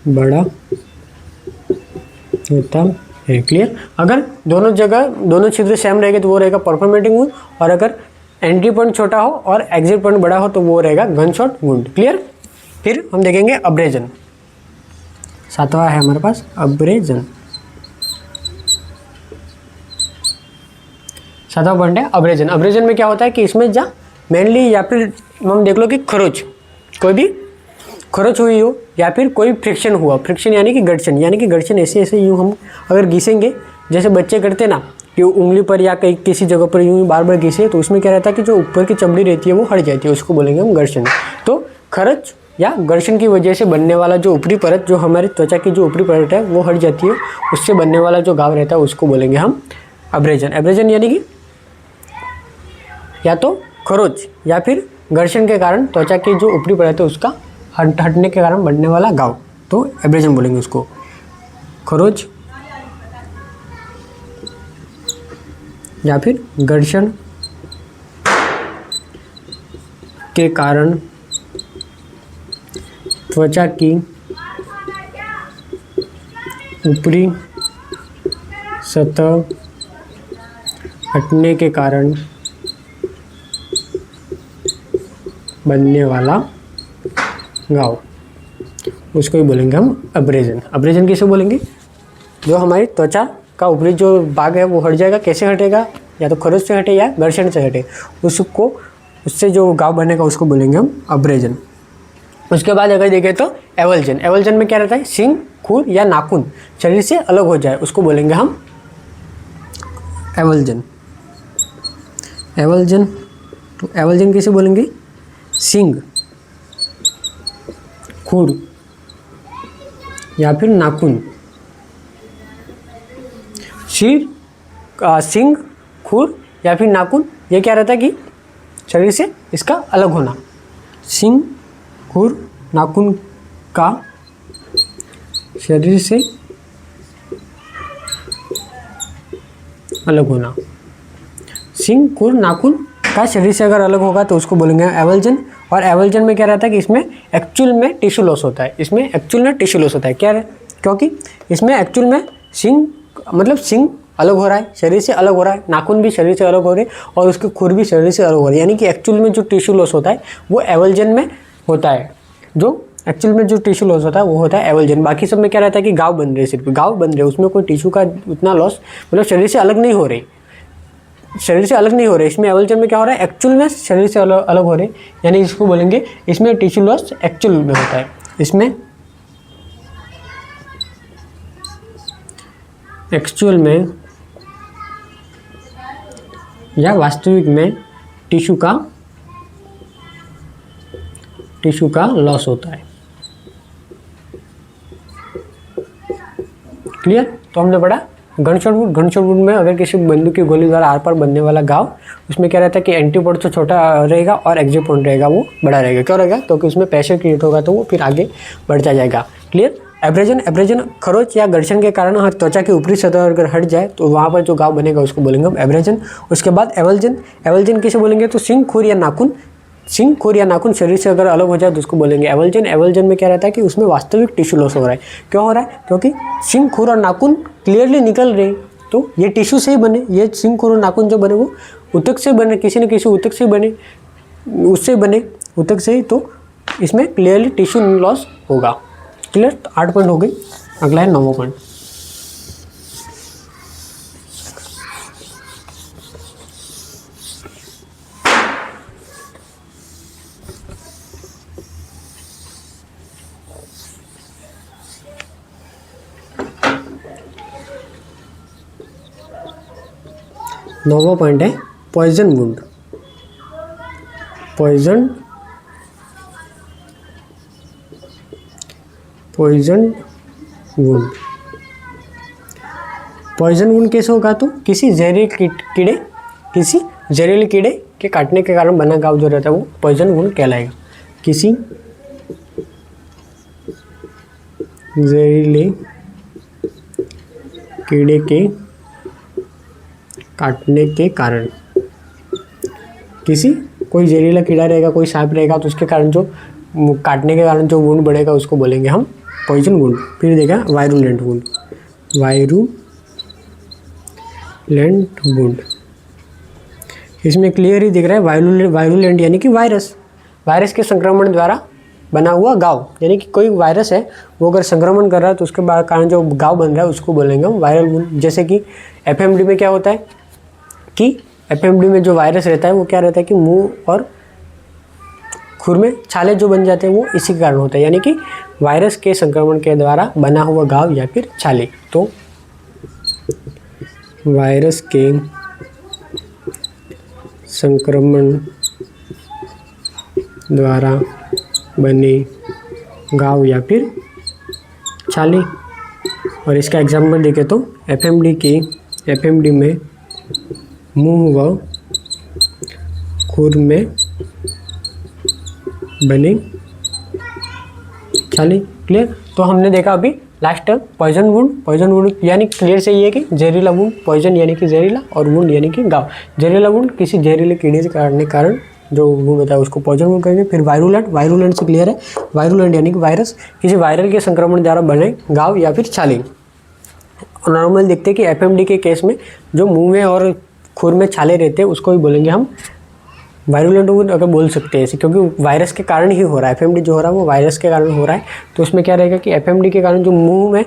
बड़ा होता है। क्लियर। अगर दोनों छिद्र सेम रहेंगे तो वो रहेगा परफोर्मेटिंग वुंड, और अगर एंट्री पॉइंट छोटा हो और एग्जिट पॉइंट बड़ा हो तो वो रहेगा गन शॉट वुंड। क्लियर। फिर हम देखेंगे अब्रेजन, सातवां है हमारे पास अब्रेजन। सातवां पॉइंट है अब्रेजन। अब्रेजन में क्या होता है कि इसमें जहाँ मेनली या फिर हम देख लो कि खरोच, कोई भी खरोच हुई हो या फिर कोई फ्रिक्शन हुआ, फ्रिक्शन यानी कि घर्षण, यानी कि घर्षण ऐसे यूँ हम अगर घिसेंगे जैसे बच्चे करते ना कि उंगली पर या कहीं किसी जगह पर यूँ बार बार घिसे तो उसमें क्या रहता है कि जो ऊपर की चमड़ी रहती है वो हट जाती है, उसको बोलेंगे हम घर्षण। तो खरोच या घर्षण की वजह से बनने वाला जो ऊपरी परत, जो हमारी त्वचा की जो ऊपरी परत है वो हट जाती है, उससे बनने वाला जो घाव रहता है उसको बोलेंगे हम अब्रेजन। अब्रेजन यानी कि या तो खरोच या फिर घर्षण के कारण त्वचा की जो ऊपरी परत है उसका हटने के कारण बनने वाला घाव, तो एब्रेजन बोलेंगे उसको। खरोच या फिर घर्षण के कारण त्वचा की ऊपरी सतह हटने के कारण बनने वाला घाव, उसको ही बोलेंगे हम अब्रेजन। अब्रेजन किसे बोलेंगे, जो हमारी त्वचा का ऊपरी जो भाग है वो हट जाएगा। कैसे हटेगा, या तो खरोच से हटे या घर्षण से हटे, उससे जो घाव बनेगा उसको बोलेंगे हम अब्रेजन। उसके बाद अगर देखें तो एवल्जन। एवल्जन में क्या रहता है, सींग, खुर या नाखून शरीर से अलग हो जाए उसको बोलेंगे हम एवल्जन। एवल्जन, तो एवल्जन किसे बोलेंगे, सींग, खुर या फिर नाखून, सींग, खुर या फिर नाखून, ये क्या रहता है कि शरीर से इसका अलग होना। सींग, खुर, नाखून का शरीर से अलग होना। सींग, खुर, नाखून का शरीर से अगर अलग होगा तो उसको बोलेंगे एवल्जन। और एवल्जन में क्या रहता है कि इसमें एक्चुअल में टिश्यू लॉस होता है, इसमें एक्चुअल में टिश्यू लॉस होता है। क्या है? क्योंकि इसमें एक्चुअल में सींग मतलब सींग अलग हो रहा है, शरीर से अलग हो रहा है, नाखून भी शरीर से अलग हो रहे हैं और उसके खुर भी शरीर से अलग हो रहे हैं, यानी कि एक्चुअल में जो टिश्यू लॉस होता है वो एवल्जन में होता है। जो एक्चुअल में जो टिश्यू लॉस होता है वो होता है एवल्जन। बाकी सब में क्या रहता है कि घाव बन रहे, सिर्फ घाव बन रहे, उसमें कोई टिश्यू का उतना लॉस मतलब शरीर से अलग नहीं हो रही, शरीर से अलग नहीं हो रहे। इसमें एवल्जन में क्या हो रहा है, एक्चुअल में शरीर से अलग हो रहे, यानी इसको बोलेंगे इसमें टिश्यू लॉस एक्चुअल में होता है। इसमें एक्चुअल में या वास्तविक में टिश्यू का लॉस होता है। क्लियर? तो हमने पढ़ा गनशॉट वुंड। गनशॉट वुंड में अगर किसी बंदूक की गोली द्वारा आर पार बनने वाला घाव, उसमें क्या रहता है कि एंट्री पॉइंट तो छोटा रहेगा और एग्जिट पॉइंट रहेगा वो बड़ा रहेगा। क्यों रहेगा? क्योंकि उसमें प्रेशर क्रिएट होगा तो वो फिर आगे बढ़ता जाएगा। क्लियर? एब्रेजन खरोच या घर्षण के कारण त्वचा की ऊपरी सतह अगर हट जाए तो वहाँ पर जो घाव बनेगा उसको बोलेंगे हम एब्रेजन। उसके बाद एवल्जन किसे बोलेंगे? तो सींग, खुर या नाखून शरीर से अगर अलग हो जाए तो उसको बोलेंगे एवल्जन। एवल्जन में क्या रहता है कि उसमें वास्तविक टिश्यू लॉस हो रहा है। क्यों हो रहा है? क्योंकि सींग, खुर और नाखून क्लियरली निकल रहे, तो ये टिश्यू से ही बने, ये सींग, खुर और नाखून जो बने वो ऊतक से बने, किसी न किसी ऊतक से बने, उससे बने ऊतक से ही, तो इसमें क्लियरली टिश्यू लॉस होगा। क्लियर? 8 पॉइंट हो गई। अगला है 9वां पॉइंट। नौवां पॉइंट है poison wound. Poison wound. Poison wound कैसे होगा? तो किसी जहरीले कीड़े के काटने के कारण बना घाव जो रहता है वो पॉइजन वुंड कहलाएगा। किसी जहरीले कीड़े के काटने के कारण, कोई जहरीला कीड़ा रहेगा, कोई सांप रहेगा, तो उसके कारण जो काटने के कारण जो वुंड बढ़ेगा उसको बोलेंगे हम पॉइजन वुंड। फिर देखा वायरुलेंट वुंड। वायरुलेंट वुंड, इसमें क्लियर ही दिख रहा है वायरुलेंट यानी कि वायरस के संक्रमण द्वारा बना हुआ घाव, यानी कि कोई वायरस है वो अगर संक्रमण कर रहा है तो उसके बाद कारण जो घाव बन रहा है उसको बोलेंगे हम वायरल वुंड। जैसे कि एफएमडी में क्या होता है कि एफएमडी में जो वायरस रहता है वो क्या रहता है कि मुंह और खुर में छाले जो बन जाते हैं वो इसी के कारण होता है, यानी कि वायरस के संक्रमण के द्वारा बना हुआ घाव या फिर छाले। तो वायरस के संक्रमण द्वारा बने घाव या फिर छाले। और इसका एग्जाम्पल देखें तो एफएमडी में मुंह व खुर में बने छाले। क्लियर? तो हमने देखा अभी लास्ट पॉइजन वुंड यानी क्लियर से ये है कि जहरीला वुंड, पॉइजन यानी कि जहरीला और वुंड यानी कि घाव। जहरीला वुंड किसी जहरीले कीड़े से काटने के कारण जो वुंड होता है उसको पॉइजन वुंड कहेंगे। फिर वायरुलेंट से क्लियर है, वायरुलेंट यानी कि वायरस, किसी वायरल के संक्रमण द्वारा बने घाव या फिर छाले। नॉर्मल देखते हैं कि एफएमडी के केस में जो मुंह में और खुर में छाले रहते हैं उसको भी बोलेंगे हम वायरुलेंट वुंड अगर बोल सकते हैं ऐसे, क्योंकि वायरस के कारण ही हो रहा है। एफएमडी जो हो रहा है वो वायरस के कारण हो रहा है, तो उसमें क्या रहेगा कि एफएमडी के कारण जो मुंह में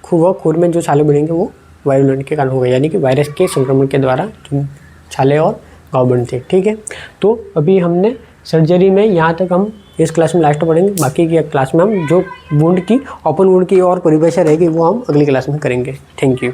खुर में जो छाले बनेंगे वो वायरुलेंट के कारण होगा, यानी कि वायरस के संक्रमण के द्वारा जो छाले और घाव बनते हैं। ठीक है, तो अभी हमने सर्जरी में यहाँ तक हम इस क्लास में लास्ट पढ़ेंगे। बाकी की क्लास में हम जो वुंड की, ओपन वुंड की और परिभाषा रहेगी वो हम अगली क्लास में करेंगे। Thank you.